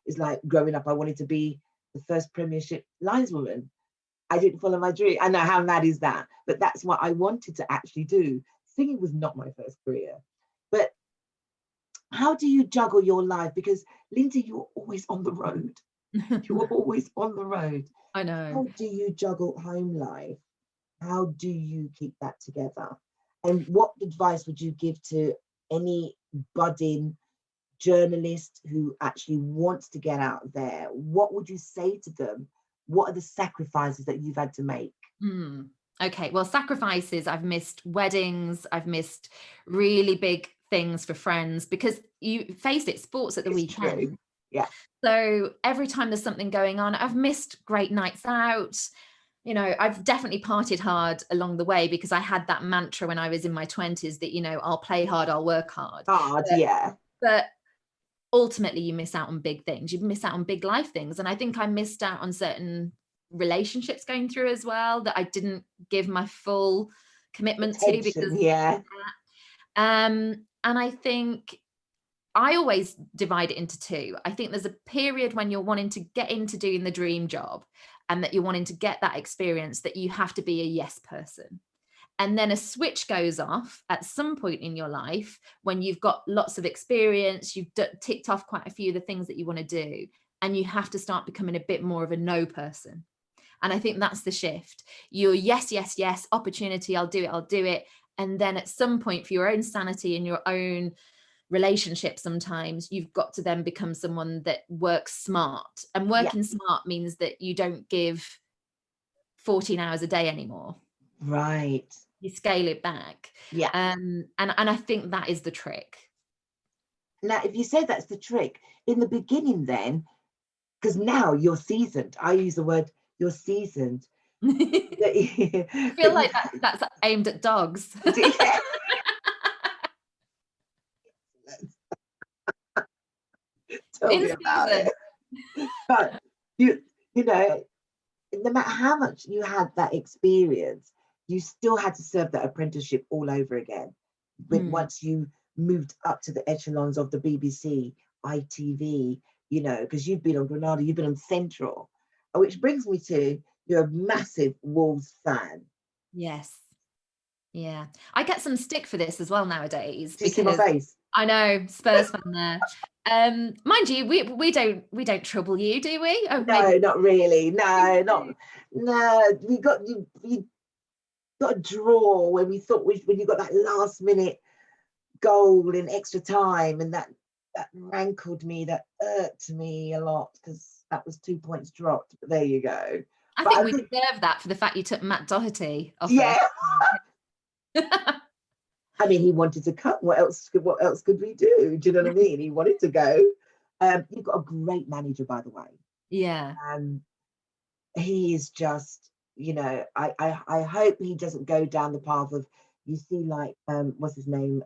It's like growing up, I wanted to be the first Premiership lineswoman. I didn't follow my dream. I know, how mad is that? But that's what I wanted to actually do. Singing was not my first career. But how do you juggle your life? Because Lynsey, you're always on the road. You're always on the road. I know. How do you juggle home life? How do you keep that together? And what advice would you give to any budding journalist who actually wants to get out there? What would you say to them? What are the sacrifices that you've had to make? Okay, well, sacrifices, I've missed weddings, I've missed really big things for friends, because you face it, sports at the weekend. True. Yeah. So every time there's something going on, I've missed great nights out. I've definitely partied hard along the way because I had that mantra when I was in my 20s that, I'll play hard, I'll work hard. But ultimately you miss out on big things. You miss out on big life things. And I think I missed out on certain relationships going through as well that I didn't give my full commitment to because and I think I always divide it into two. I think there's a period when you're wanting to get into doing the dream job and that you're wanting to get that experience, that you have to be a yes person. And then a switch goes off at some point in your life when you've got lots of experience, you've ticked off quite a few of the things that you want to do, and you have to start becoming a bit more of a no person. And I think that's the shift. You're yes, yes, yes, opportunity, I'll do it. And then at some point, for your own sanity and your own relationship, sometimes you've got to then become someone that works smart. And working smart means that you don't give 14 hours a day anymore. Right. You scale it back. And I think that is the trick. Now, if you say that's the trick, in the beginning then, because now you're seasoned, I use the word you're seasoned. I feel like that's aimed at dogs. Tell me about it. But you know, no matter how much you had that experience, you still had to serve that apprenticeship all over again. But once you moved up to the echelons of the BBC, ITV, you know, because you've been on Granada, you've been on Central, which brings me to, you're a massive Wolves fan. Yes. Yeah. I get some stick for this as well nowadays Do you see my because face? I know, Spurs fan there. Mind you, we don't trouble you, do we? Oh, No, maybe. not really. No. We got you got a draw when we thought when you got that last minute goal in extra time, and that rankled me, that irked me a lot, because that was 2 points dropped. But there you go. I But think I we think, deserve that for the fact you took Matt Doherty off yeah, us. I mean, he wanted to cut. What else could we do? Do you know what I mean? He wanted to go. You've got a great manager, by the way. Yeah. He is just, you know, I hope he doesn't go down the path of, you see, like, what's his name,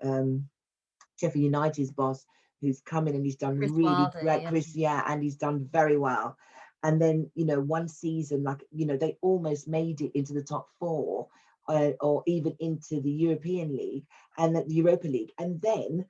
Sheffield United's boss, who's come in and he's done Chris really Wilder, great, yeah. Chris, yeah, and he's done very well. And then, you know, one season, like, you know, they almost made it into the top four, or even into the European League and the Europa League. And then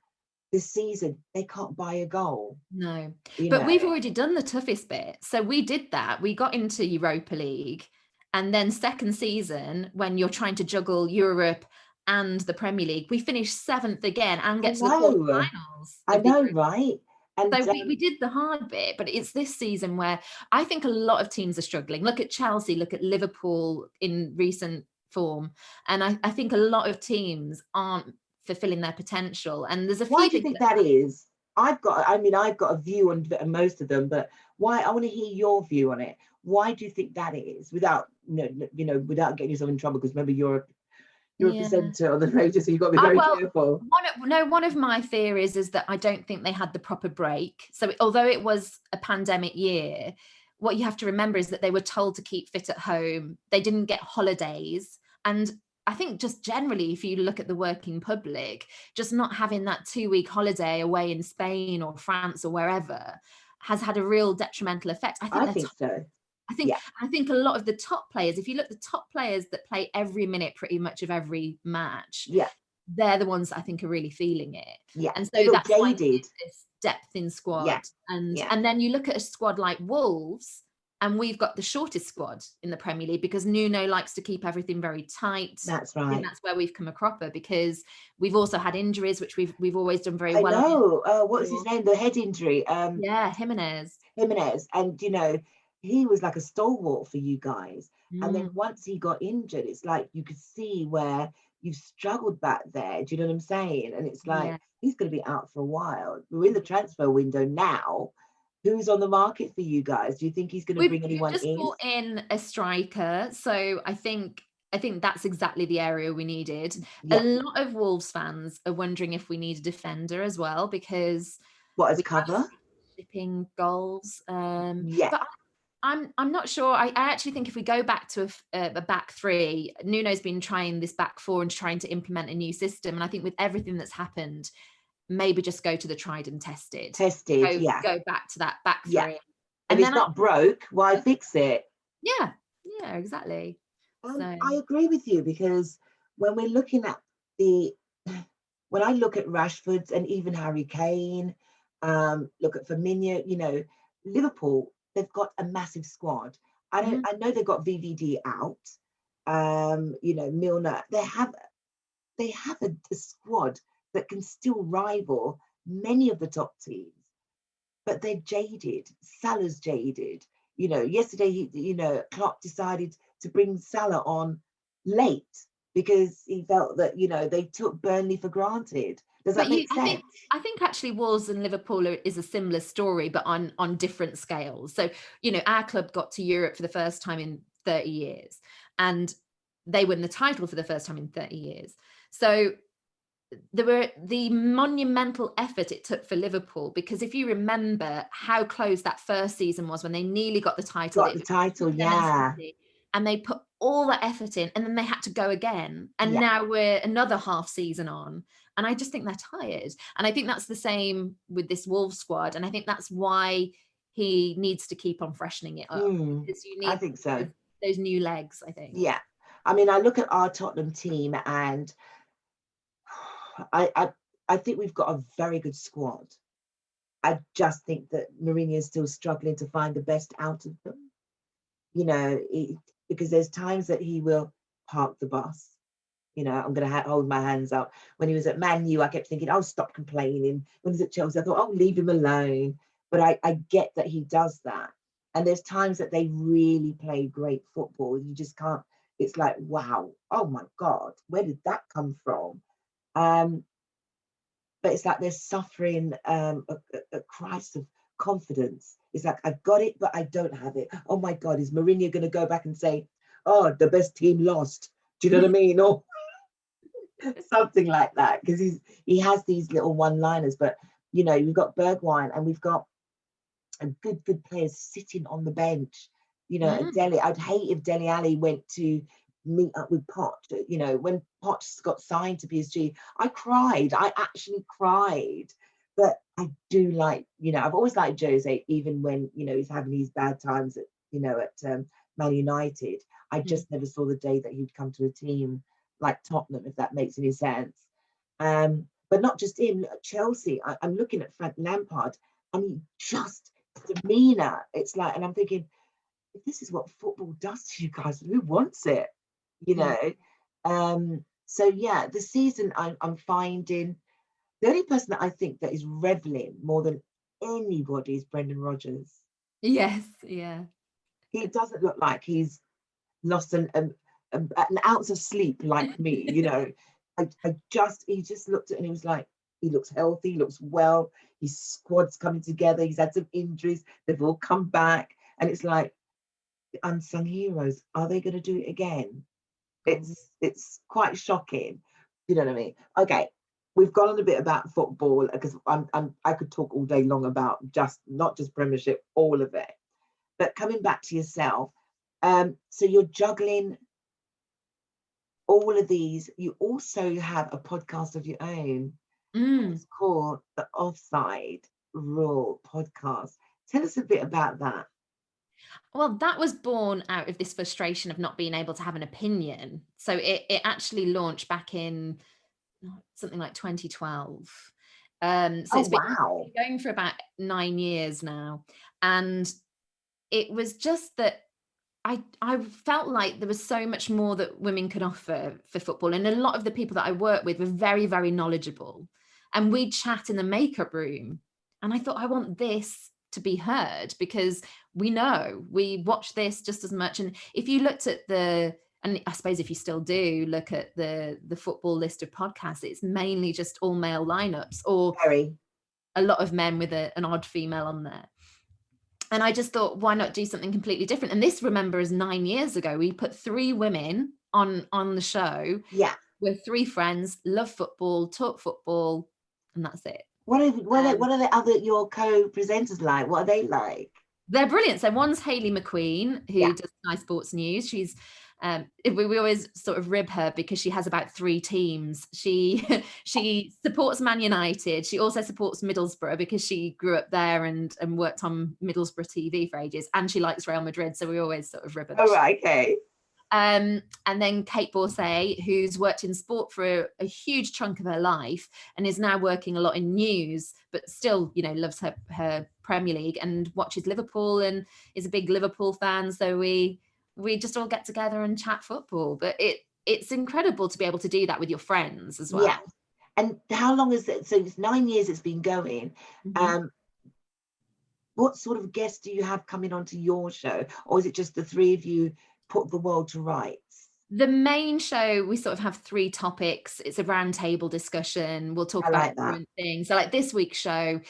this season, they can't buy a goal. No, You but know, we've already done the toughest bit. So we did that. We got into Europa League, and then second season, when you're trying to juggle Europe and the Premier League, we finished 7th again and get to the quarterfinals. I know, right? And So we did the hard bit, but it's this season where I think a lot of teams are struggling. Look at Chelsea, look at Liverpool in recent form. And I think a lot of teams aren't fulfilling their potential. And there's a why few do you things think that is? I've got a view on most of them, but why? I want to hear your view on it. Why do you think that is? Without, without getting yourself in trouble, because remember, you're a presenter on the radio, so you've got to be very careful. One of my theories is that I don't think they had the proper break. So although it was a pandemic year, what you have to remember is that they were told to keep fit at home. They didn't get holidays. And I think just generally, if you look at the working public, just not having that 2-week holiday away in Spain or France or wherever has had a real detrimental effect. I think so. I think a lot of the top players, if you look at the top players that play every minute pretty much of every match, they're the ones that I think are really feeling it. Yeah. And so they look that's why jaded. this depth in squad. Yeah. And then you look at a squad like Wolves, and we've got the shortest squad in the Premier League because Nuno likes to keep everything very tight. That's right. I think that's where we've come a cropper, because we've also had injuries, which we've always done very well. I know. What was his name? The head injury. Jimenez. And he was like a stalwart for you guys. And then once he got injured, it's like you could see where you've struggled back there. Do you know what I'm saying? And it's like, he's going to be out for a while. We're in the transfer window now. Who's on the market for you guys? Do you think he's going to bring anyone in? We've just brought in a striker. So I think that's exactly the area we needed. A lot of Wolves fans are wondering if we need a defender as well, because what is cover? Shipping goals. But I'm not sure. I actually think if we go back to a back three, Nuno's been trying this back four and trying to implement a new system. And I think with everything that's happened, maybe just go to the tried and tested. Go back to that back three. Yeah. And it's not broke, why fix it? Yeah, exactly. So I agree with you, because when we're looking at when I look at Rashford and even Harry Kane, look at Firmino, Liverpool, they've got a massive squad. I know they've got VVD out, Milner. They have a squad that can still rival many of the top teams, but they're jaded. Salah's jaded. Yesterday, Klopp decided to bring Salah on late because he felt that, they took Burnley for granted. Does that make sense? I think actually Wolves and Liverpool is a similar story, but on different scales. So, our club got to Europe for the first time in 30 years, and they won the title for the first time in 30 years. So there were the monumental effort it took for Liverpool, because if you remember how close that first season was when they nearly got the title. And they put all that effort in, and then they had to go again. And now we're another half season on. And I just think they're tired. And I think that's the same with this Wolves squad. And I think that's why he needs to keep on freshening it up. Because you need, I think so. Those new legs, I think. Yeah. I mean, I look at our Tottenham team, and I think we've got a very good squad. I just think that Mourinho is still struggling to find the best out of them. You know, because there's times that he will park the bus. You know, I'm going to hold my hands up. When he was at Man U, I kept thinking, oh, stop complaining. When he's at Chelsea, I thought, oh, leave him alone. But I get that he does that. And there's times that they really play great football. You just can't, it's like, wow, oh my God, where did that come from? But it's like they're suffering a crisis of confidence. It's like, I've got it, but I don't have it. Oh my God, is Mourinho going to go back and say, oh, the best team lost? Do you know what I mean? Or something like that, because he has these little one-liners. But you know, we've got Bergwijn and we've got a good players sitting on the bench. You know, I'd hate if Dele Alli went to meet up with Poch. You know, when Poch got signed to PSG, I cried. I actually cried. But I do like, you know, I've always liked Jose, even when, you know, he's having these bad times at, you know, at Man United. I just never saw the day that he'd come to a team like Tottenham, if that makes any sense. But not just him, Chelsea. I'm looking at Frank Lampard, and he just demeanor. It's like, and I'm thinking, if this is what football does to you guys, who wants it? You know. So yeah, the season I'm finding the only person that I think that is reveling more than anybody is Brendan Rodgers. Yes, yeah. He doesn't look like he's lost an ounce of sleep like me, you know. He just looked at, and he was like, he looks healthy, he looks well, his squad's coming together, he's had some injuries, they've all come back, and it's like, the unsung heroes, are they going to do it again? It's quite shocking, you know what I mean? Okay, we've gone on a bit about football, because I could talk all day long about not just Premiership, all of it. But coming back to yourself, so you're juggling all of these. You also have a podcast of your own. It's called the Offside Rule Podcast. Tell us a bit about that. Well, that was born out of this frustration of not being able to have an opinion. So it actually launched back in something like 2012. So it's been going for about 9 years now. And it was just that I felt like there was so much more that women could offer for football. And a lot of the people that I work with were very, very knowledgeable. And we'd chat in the makeup room. And I thought, I want this to be heard, because we watch this just as much. And if you looked at and I suppose if you still do look at the football list of podcasts, it's mainly just all male lineups, or a lot of men with an odd female on there. And I just thought, why not do something completely different? And this, remember, is 9 years ago. We put 3 women on the show. Yeah. We're 3 friends, love football, talk football, and that's it. What are the other, your co-presenters like? What are they like? They're brilliant. So one's Hayley McQueen, who does Sky Sports News. She's we always sort of rib her because she has about 3 teams. She supports Man United. She also supports Middlesbrough because she grew up there and worked on Middlesbrough TV for ages. And she likes Real Madrid. So we always sort of rib her. Oh, right, okay. And then Kate Borsay, who's worked in sport for a huge chunk of her life and is now working a lot in news, but still, you know, loves her Premier League and watches Liverpool and is a big Liverpool fan. So we just all get together and chat football. But it's incredible to be able to do that with your friends as well. Yeah. And how long is it? So it's 9 years it's been going. What sort of guests do you have coming onto your show? Or is it just the 3 of you put the world to rights? The main show, we sort of have 3 topics. It's a round table discussion. We'll talk about different things. So like this week's show,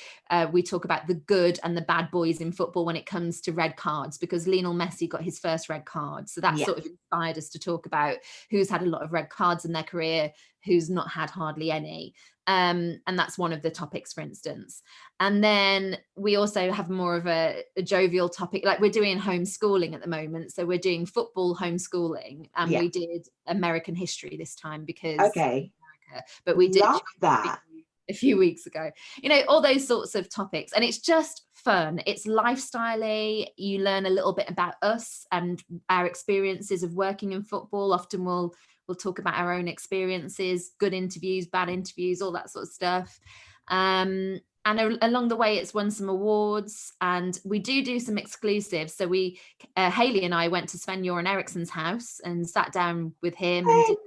we talk about the good and the bad boys in football when it comes to red cards, because Lionel Messi got his first red card. So that sort of inspired us to talk about who's had a lot of red cards in their career, who's not had hardly any. And that's one of the topics, for instance. And then we also have more of a jovial topic, like we're doing homeschooling at the moment. So we're doing football homeschooling, and we did American history this time because America, but we did that a few weeks ago, you know, all those sorts of topics. And it's just fun. It's lifestyle-y. You learn a little bit about us and our experiences of working in football. Often we'll talk about our own experiences, good interviews, bad interviews, all that sort of stuff. And along the way, it's won some awards, and we do some exclusives. So Hayley and I went to Sven-Göran Eriksson's house and sat down with him and did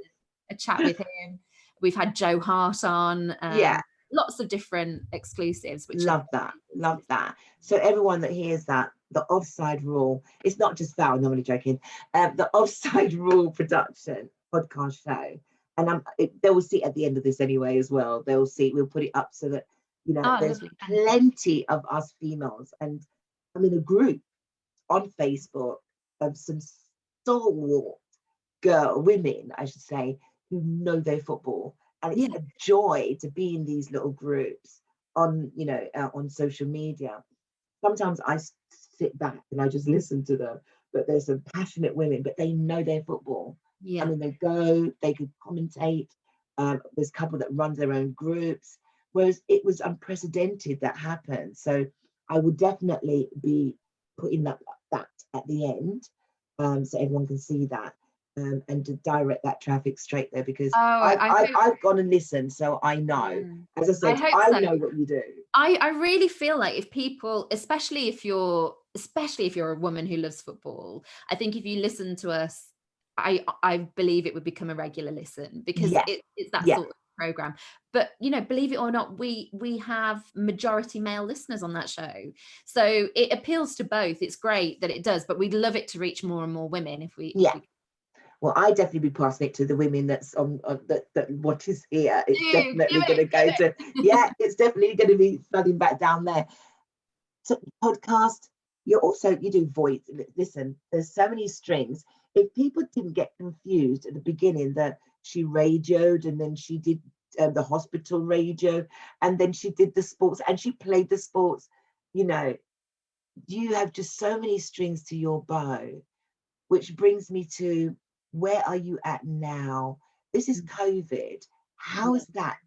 a chat with him. We've had Joe Hart on. Yeah. Lots of different exclusives. Which Love that. So everyone that hears that, the Offside Rule, it's not just that, I'm normally joking, the Offside Rule production podcast show, and they will see at the end of this anyway as well. They'll see, we'll put it up so that, you know, there's lovely. plenty of us females, and I'm in a group on Facebook of some stalwart women, I should say, who know their football, and it's a joy to be in these little groups on, you know, on social media. Sometimes I sit back and I just listen to them, but there's some passionate women, but they know their football. I mean, they could commentate. There's a couple that run their own groups, whereas it was unprecedented that happened. So I would definitely be putting that at the end, so everyone can see that, and to direct that traffic straight there, because I've gone and listened, so I know. As I said, I know what you do. I really feel like if people, especially if you're a woman who loves football, I think if you listen to us, I believe it would become a regular listen, because it's that sort of program. But, you know, believe it or not, we have majority male listeners on that show, so it appeals to both. It's great that it does, but we'd love it to reach more and more women if we well, I definitely be passing it to the women that's on that watches here. It's definitely going to go to it's definitely going to be flooding back down there. So podcast, you do voice. Listen, there's so many strings. If people didn't get confused at the beginning that she radioed, and then she did the hospital radio, and then she did the sports, and she played the sports, you know, you have just so many strings to your bow, which brings me to, where are you at now? This is COVID. How has that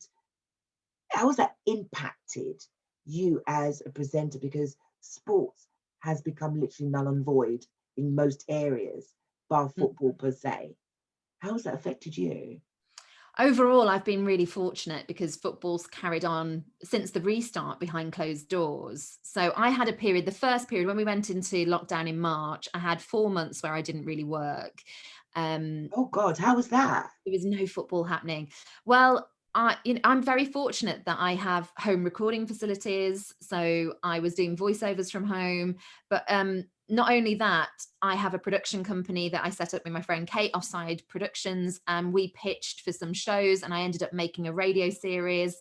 impacted you as a presenter? Because sports has become literally null and void in most areas, bar football per se. How has that affected you? Overall, I've been really fortunate, because football's carried on since the restart behind closed doors. So I had a period, the first period when we went into lockdown in March, I had 4 months where I didn't really work. Oh God, how was that? There was no football happening. Well, I'm very fortunate that I have home recording facilities. So I was doing voiceovers from home, but not only that, I have a production company that I set up with my friend Kate, Offside Productions, and we pitched for some shows, and I ended up making a radio series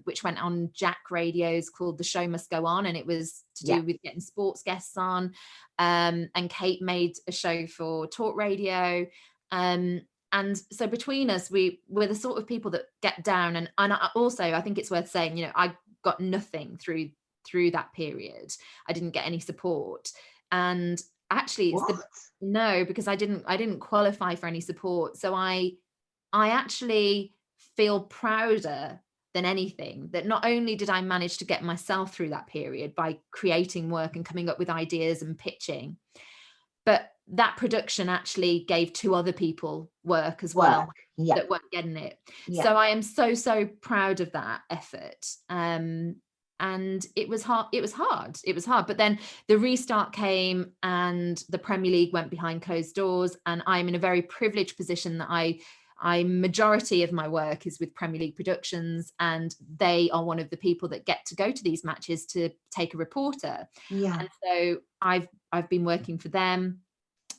which went on Jack radios, called The Show Must Go On, and it was to do with getting sports guests on. And Kate made a show for Talk Radio. And so between us, we're the sort of people that get down, and also I think it's worth saying, you know, I got nothing through that period. I didn't get any support, and actually because I didn't qualify for any support. So I actually feel prouder than anything that not only did I manage to get myself through that period by creating work and coming up with ideas and pitching, but that production actually gave 2 other people work as well that weren't getting it. So I am so proud of that effort. And it was hard, but then the restart came and the Premier League went behind closed doors, and I'm in a very privileged position that I majority of my work is with Premier League Productions, and they are one of the people that get to go to these matches to take a reporter. And so I've been working for them.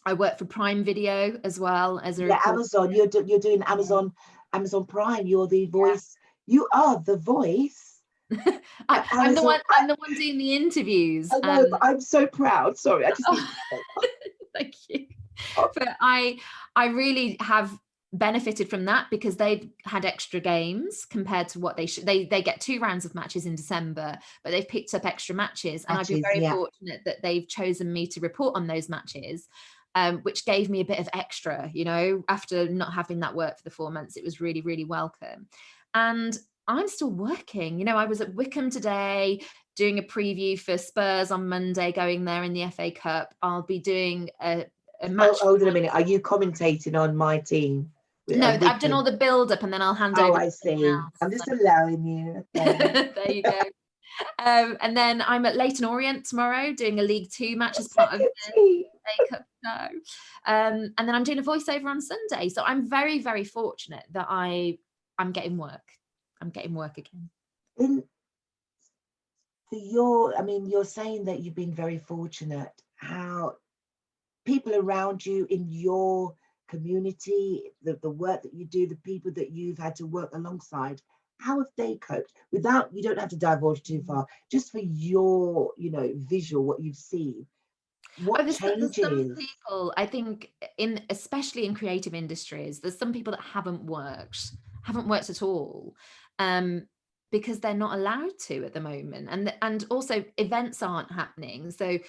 I work for Prime Video as well as a reporter. Amazon. You're doing Amazon Prime. You're the voice. You are the voice. I'm the one doing the interviews. I know, but I'm so proud. Sorry, I just need to thank you. But I really have benefited from that, because they've had extra games compared to what they should. They get 2 rounds of matches in December, but they've picked up extra matches, and I've been very fortunate that they've chosen me to report on those matches, which gave me a bit of extra, you know, after not having that work for the 4 months. It was really, really welcome. And I'm still working. You know, I was at Wickham today doing a preview for Spurs on Monday, going there in the FA Cup. I'll be doing a match. Hold on a minute. Are you commentating on my team? No, I've done all the build up and then I'll hand over. I see. I'm just allowing you. Okay. There you go. And then I'm at Leyton Orient tomorrow doing a League Two match as part of the FA Cup show. And then I'm doing a voiceover on Sunday. So I'm very, very fortunate that I'm getting work. I'm getting work again. You're saying that you've been very fortunate. How people around you in your community, the work that you do, the people that you've had to work alongside, how have they coped? Without, you don't have to divulge too far, just for your, visual, what you've seen. What changes? There's some people, I think, especially in creative industries, there's some people that haven't worked at all, because they're not allowed to at the moment, and also events aren't happening. So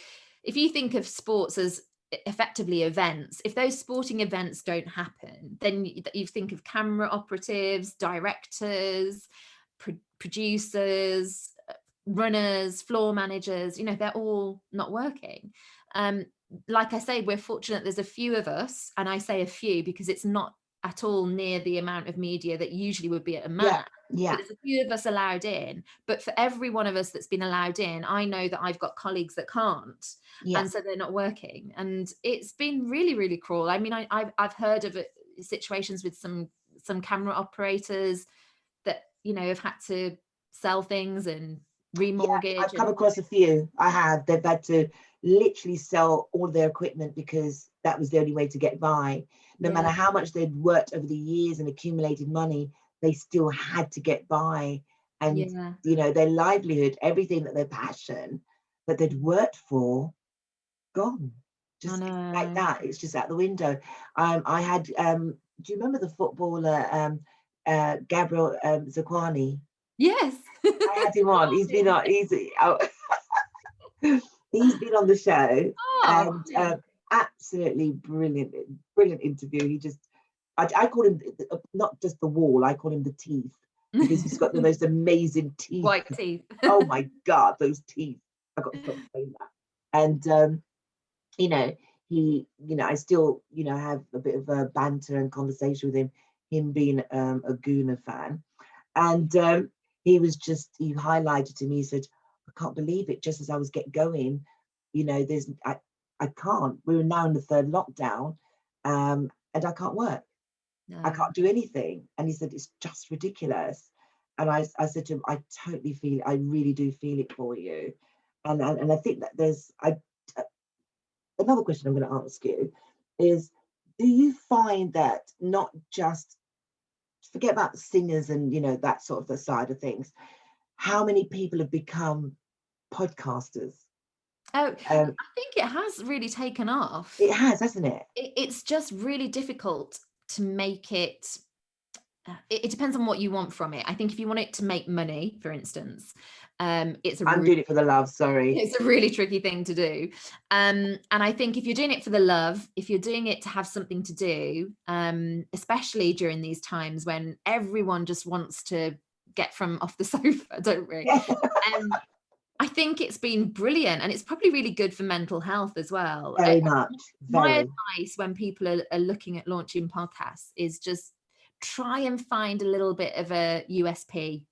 if you think of sports as effectively events, if those sporting events don't happen, then you think of camera operatives, directors, producers, runners, floor managers, they're all not working. Like I say, we're fortunate there's a few of us, and I say a few because it's not at all near the amount of media that usually would be at a match. Yeah. There's a few of us allowed in, but for every one of us that's been allowed in, I know that I've got colleagues that can't, and so they're not working, and it's been really, really cruel. I mean, I've heard of situations with some camera operators that have had to sell things and remortgage. I've come across a few. I have. They've had to literally sell all their equipment because that was the only way to get by. No matter how much they'd worked over the years and accumulated money, they still had to get by. And their livelihood, everything that their passion that they'd worked for, gone. Just like that. It's just out the window. I had do you remember the footballer Gabriel Zakwani? Yes. I had him on. He's been on. He's been on the show, and absolutely brilliant interview. He just, I call him not just the wall. I call him the teeth, because he's got the most amazing teeth. White teeth. Oh my God, those teeth! I got to stop saying that. And he, I still, have a bit of a banter and conversation with him. Him being a Gooner fan, and he highlighted to me. He said, "I can't believe it. Just as I was going, I can't. We're now in the third lockdown, and I can't work. No. I can't do anything." And he said, "It's just ridiculous." And I said to him, "I totally feel it. I really do feel it for you." And I think that there's another question I'm going to ask you is, do you find that not just, forget about singers and that sort of the side of things, how many people have become podcasters? I think it has really taken off. It has, hasn't it? It's just really difficult to make it. It depends on what you want from it. I think if you want it to make money, for instance, I'm doing it for the love. Sorry, it's a really tricky thing to do. And I think if you're doing it for the love, if you're doing it to have something to do, especially during these times when everyone just wants to get from off the sofa, don't we? I think it's been brilliant, and it's probably really good for mental health as well. Very much. My advice when people are looking at launching podcasts is just try and find a little bit of a USP.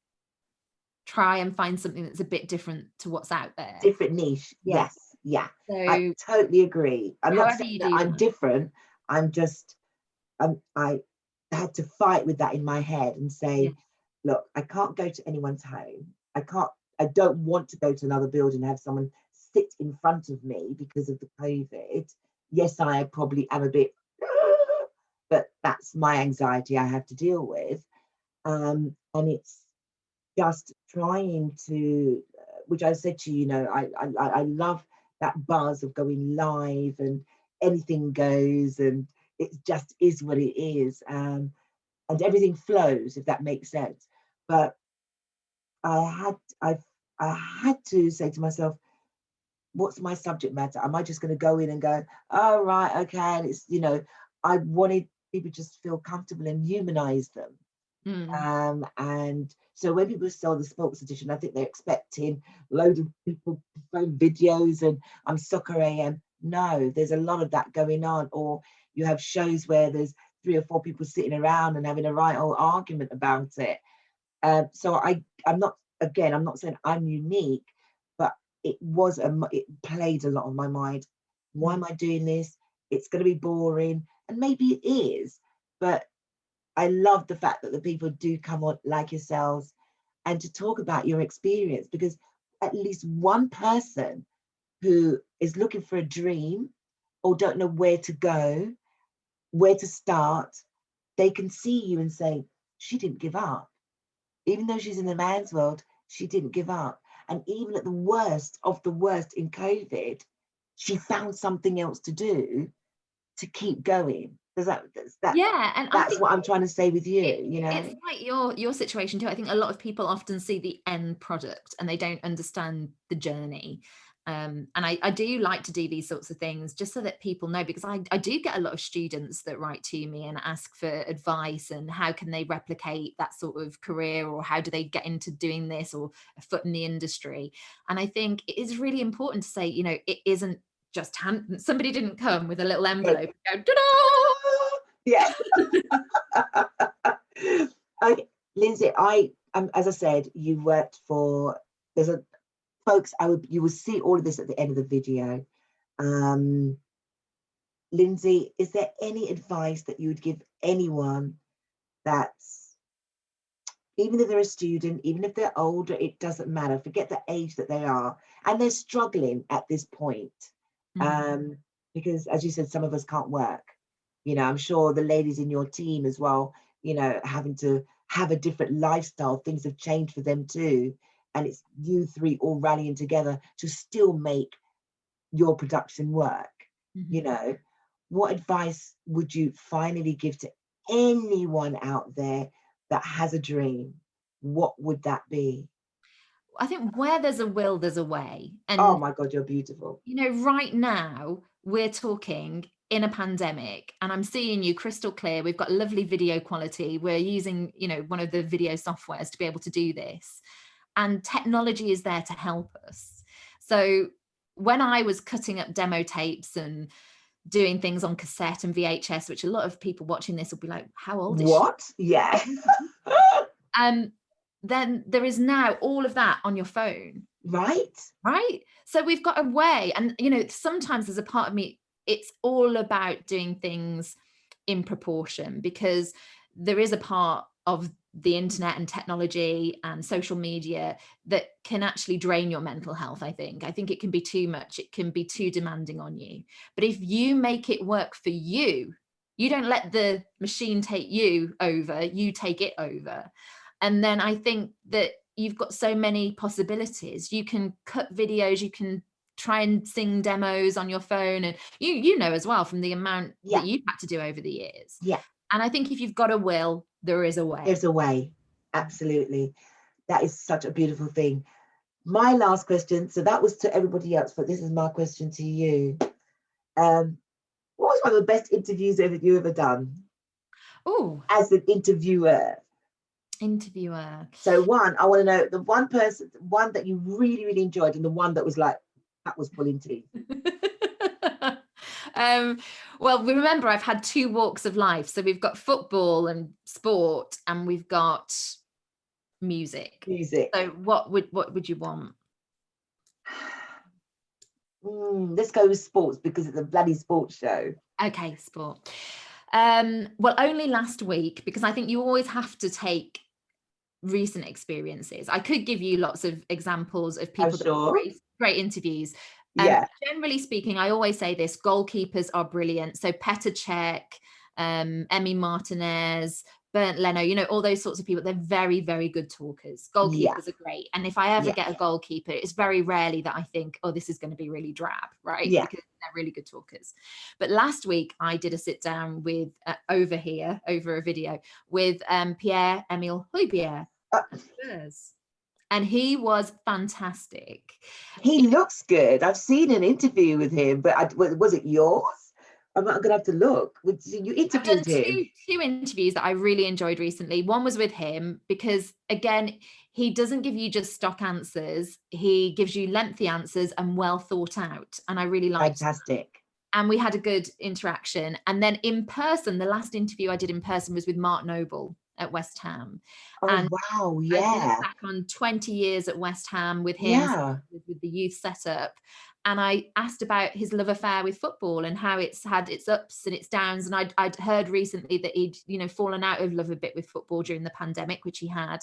Try and find something that's a bit different to what's out there. Different niche. Yes. Yeah. So, I totally agree. I'm not saying that I'm different. I'm just, I had to fight with that in my head and say, look, I can't go to anyone's home. I don't want to go to another building and have someone sit in front of me because of the COVID. Yes, I probably am a bit, but that's my anxiety I have to deal with. And it's just trying to, which I said to you, I love that buzz of going live and anything goes, and it just is what it is. And everything flows, if that makes sense. But I had to say to myself, what's my subject matter? Am I just going to go in and go, oh, right, okay. And it's, I wanted people to just feel comfortable and humanize them. And so when people sell the sports edition, I think they're expecting loads of people to film videos and I'm Soccer AM. No, there's a lot of that going on. Or you have shows where there's 3 or 4 people sitting around and having a right old argument about it. So I'm not saying I'm unique, but it played a lot on my mind. Why am I doing this? It's going to be boring, and maybe it is, but I love the fact that the people do come on like yourselves and to talk about your experience, because at least one person who is looking for a dream or don't know where to go, where to start, they can see you and say, she didn't give up. Even though she's in the man's world, she didn't give up. And even at the worst of the worst in COVID, she found something else to do to keep going. Yeah, and I That's think what I'm trying to say with you, it's like your situation too. I think a lot of people often see the end product and they don't understand the journey. And I do like to do these sorts of things just so that people know, because I do get a lot of students that write to me and ask for advice and how can they replicate that sort of career, or how do they get into doing this, or a foot in the industry. And I think it is really important to say, it isn't just somebody didn't come with a little envelope and go, ta-da! Yeah. Okay, Lynsey, as I said, you worked for, you will see all of this at the end of the video. Lynsey, is there any advice that you would give anyone that's, even if they're a student, even if they're older, it doesn't matter, forget the age that they are, and they're struggling at this point, because as you said, some of us can't work. I'm sure the ladies in your team as well, having to have a different lifestyle, things have changed for them too. And it's you three all rallying together to still make your production work. What advice would you finally give to anyone out there that has a dream? What would that be? I think where there's a will, there's a way. And oh my God, you're beautiful. Right now we're talking in a pandemic and I'm seeing you crystal clear. We've got lovely video quality. We're using, one of the video softwares to be able to do this. And technology is there to help us. So when I was cutting up demo tapes and doing things on cassette and VHS, which a lot of people watching this will be like, how old is she? Yeah. Then there is now all of that on your phone. Right. So we've got a way. And, sometimes there's a part of me, it's all about doing things in proportion, because there is a part of the internet and technology and social media that can actually drain your mental health. I think it can be too much. It can be too demanding on you. But if you make it work for you, you don't let the machine take you over, you take it over. And then I think that you've got so many possibilities. You can cut videos, you can try and sing demos on your phone. And you know as well from the amount that you've had to do over the years. Yeah. And I think if you've got a will, there is a way. There's a way. Absolutely. That is such a beautiful thing. My last question, so that was to everybody else, but this is my question to you. What was one of the best interviews you ever done? Oh, as an interviewer. So I want to know the one that you really, really enjoyed, and the one that was like, that was pulling teeth. Well, remember, I've had 2 walks of life. So we've got football and sport, and we've got music. So what would you want? Let's go with sports, because it's a bloody sports show. Okay, sport. Well, only last week, because I think you always have to take recent experiences. I could give you lots of examples of people that great interviews. Generally speaking, I always say this: goalkeepers are brilliant. So Petr Cech, Emi Martinez, Bernd Leno, all those sorts of people, they're very, very good talkers. Goalkeepers are great. And if I ever get a goalkeeper, it's very rarely that I think, oh, this is going to be really drab, right? Because they're really good talkers. But last week I did a sit down with over a video with Pierre-Emile Højbjerg. And he was fantastic. He looks good. I've seen an interview with him, but was it yours? I'm gonna have to look. You I've done interviewed him. two interviews that I really enjoyed recently. One was with him because, again, he doesn't give you just stock answers. He gives you lengthy answers and well thought out. And I really liked that. Fantastic. And we had a good interaction. And then in person, the last interview I did in person was with Mark Noble at West Ham. Oh And wow, I'd look yeah, back on 20 years at West Ham with him, yeah. with the youth setup. And I asked about his love affair with football and how it's had its ups and its downs. And I'd heard recently that he'd, fallen out of love a bit with football during the pandemic, which he had.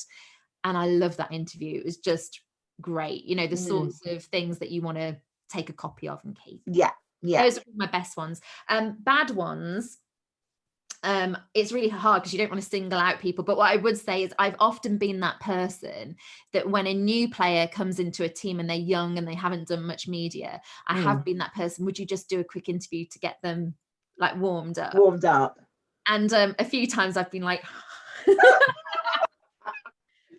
And I love that interview. It was just great. The sorts of things that you want to take a copy of and keep. Yeah, yeah. Those are my best ones. Bad ones. It's really hard because you don't want to single out people. But what I would say is I've often been that person that when a new player comes into a team and they're young and they haven't done much media, I have been that person. Would you just do a quick interview to get them like warmed up? And a few times I've been like,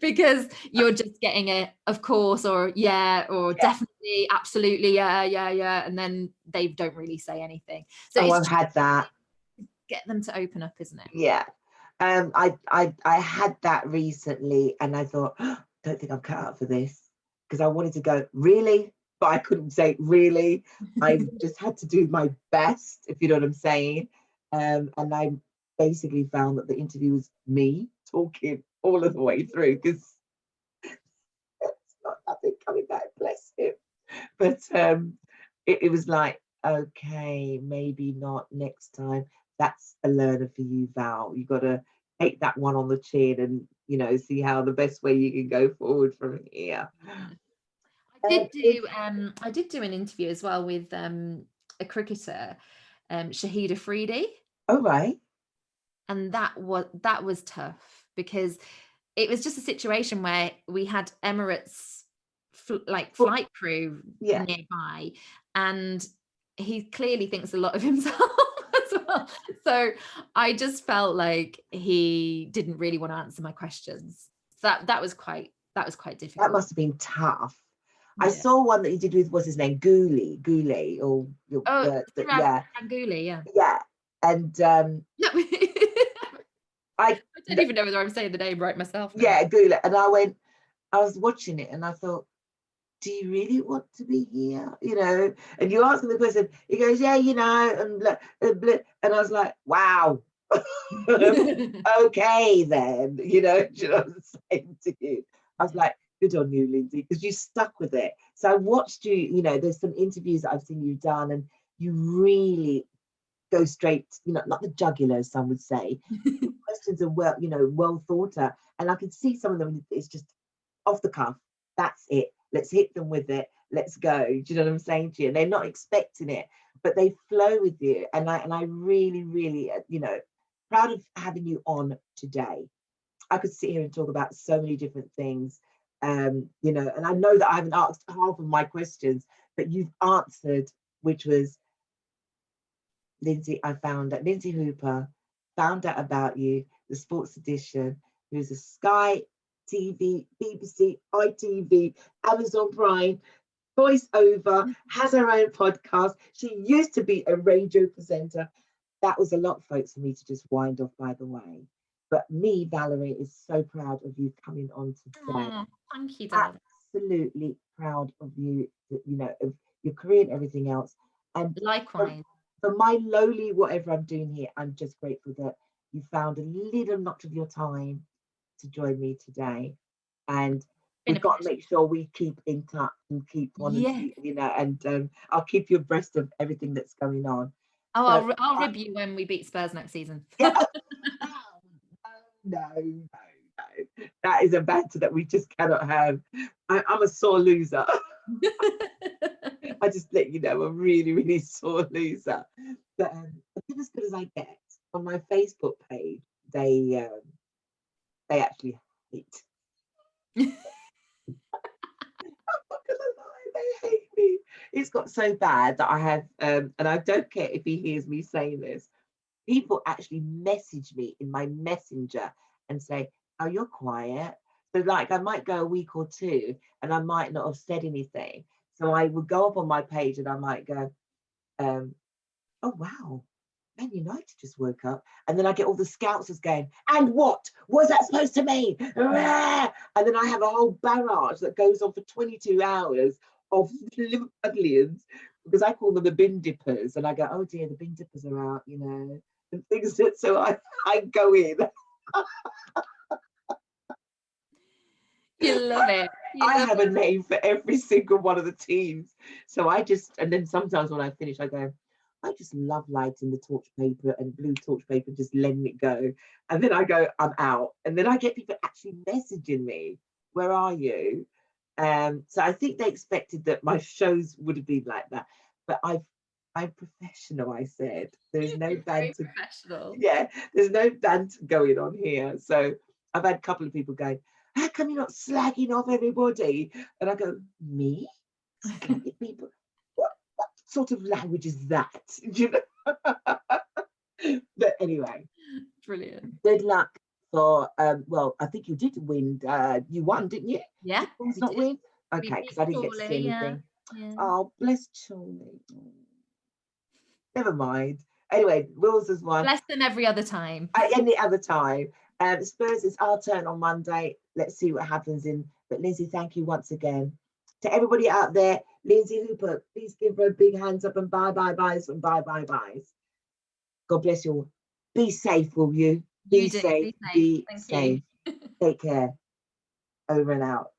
because you're just getting a of course or yeah or definitely absolutely yeah and then they don't really say anything. So I've had that. Get them to open up, isn't it? Yeah. I had that recently and I thought, don't think I'm cut out for this, because I wanted to go really, but I couldn't say really. I just had to do my best, if you know what I'm saying. And I basically found that the interview was me talking all of the way through, because it's not nothing coming back, bless him. But it was like, okay, maybe not next time. That's a learner for you, Val. You got to take that one on the chin and see how the best way you can go forward from here. I did do an interview as well with a cricketer, Shahid Afridi. Oh right. And that was tough because it was just a situation where we had Emirates flight crew nearby, and he clearly thinks a lot of himself as well. So I just felt like he didn't really want to answer my questions. So that was quite difficult. That must have been tough. Yeah. I saw one that he did with, what's his name, Goulet, or Goulet, yeah. Yeah, and I don't even know whether I'm saying the name right myself now. Yeah, Goulet, and I was watching it and I thought, do you really want to be here? And you ask him the question, he goes, yeah, and I was like, wow. Okay then, do you know what I'm saying to you? I was like, good on you, Lynsey, because you stuck with it. So I watched you, there's some interviews that I've seen you done and you really go straight, not the jugular, as some would say. Questions are well thought out. And I can see some of them, it's just off the cuff. That's it. Let's hit them with it. Let's go. Do you know what I'm saying to you? And they're not expecting it, but they flow with you. And I really, really, proud of having you on today. I could sit here and talk about so many different things, and I know that I haven't asked half of my questions, but you've answered, which was, Lynsey, Lynsey Hooper found out about you, the Sports Edition, who's a Sky TV, BBC, ITV, Amazon Prime, voiceover, has her own podcast. She used to be a radio presenter. That was a lot, folks, for me to just wind off, by the way. But me, Valerie, is so proud of you coming on today. Oh, thank you, darling. Absolutely proud of you, of your career and everything else. And likewise. For my lowly whatever I'm doing here, I'm just grateful that you found a little notch of your time to join me today. And we've got to make sure we keep in touch and keep on, and I'll keep you abreast of everything that's going on. Oh, so, I'll rib you when we beat Spurs next season. Yeah. No. That is a banter that we just cannot have. I'm a sore loser. I just let you know, I'm really, really sore loser. But as good as I get on my Facebook page, they actually hate. I'm not gonna lie, they hate me. It's got so bad that I have, and I don't care if he hears me saying this, people actually message me in my messenger and say, oh, you're quiet. So I might go a week or two and I might not have said anything. So I would go up on my page and I might go, oh, wow, Man United just woke up. And then I get all the Scousers going, and what was that supposed to mean? And then I have a whole barrage that goes on for 22 hours of Liverpudlians, because I call them the bin dippers. And I go, oh dear, the bin dippers are out, you know, and things that, so I go in. You love it. I have a name for every single one of the teams. So I just, and then sometimes when I finish, I go, I just love lighting the torch paper and blue torch paper, just letting it go. And then I go, I'm out. And then I get people actually messaging me, where are you? So I think they expected that my shows would have been like that. But I'm professional, I said. There's no banter. Professional. Yeah, there's no banter going on here. So I've had a couple of people going, how come you're not slagging off everybody? And I go, me? Slagging people? What sort of language is that? You know? But anyway. Brilliant. Good luck for, well, I think you did win. You won, didn't you? Yeah. Did Paul's not win? Okay, because I didn't get to see anything. Yeah. Oh, bless Charlie. Never mind. Anyway, Wills has won. Less than every other time. Any other time. Spurs, it's our turn on Monday. Let's see what happens in. But Lynsey, thank you once again. To everybody out there, Lynsey Hooper, please give her a big hands up and bye-byes and bye-byes. God bless you all. Be safe, will you? Be safe. Be safe. Take care. Over and out.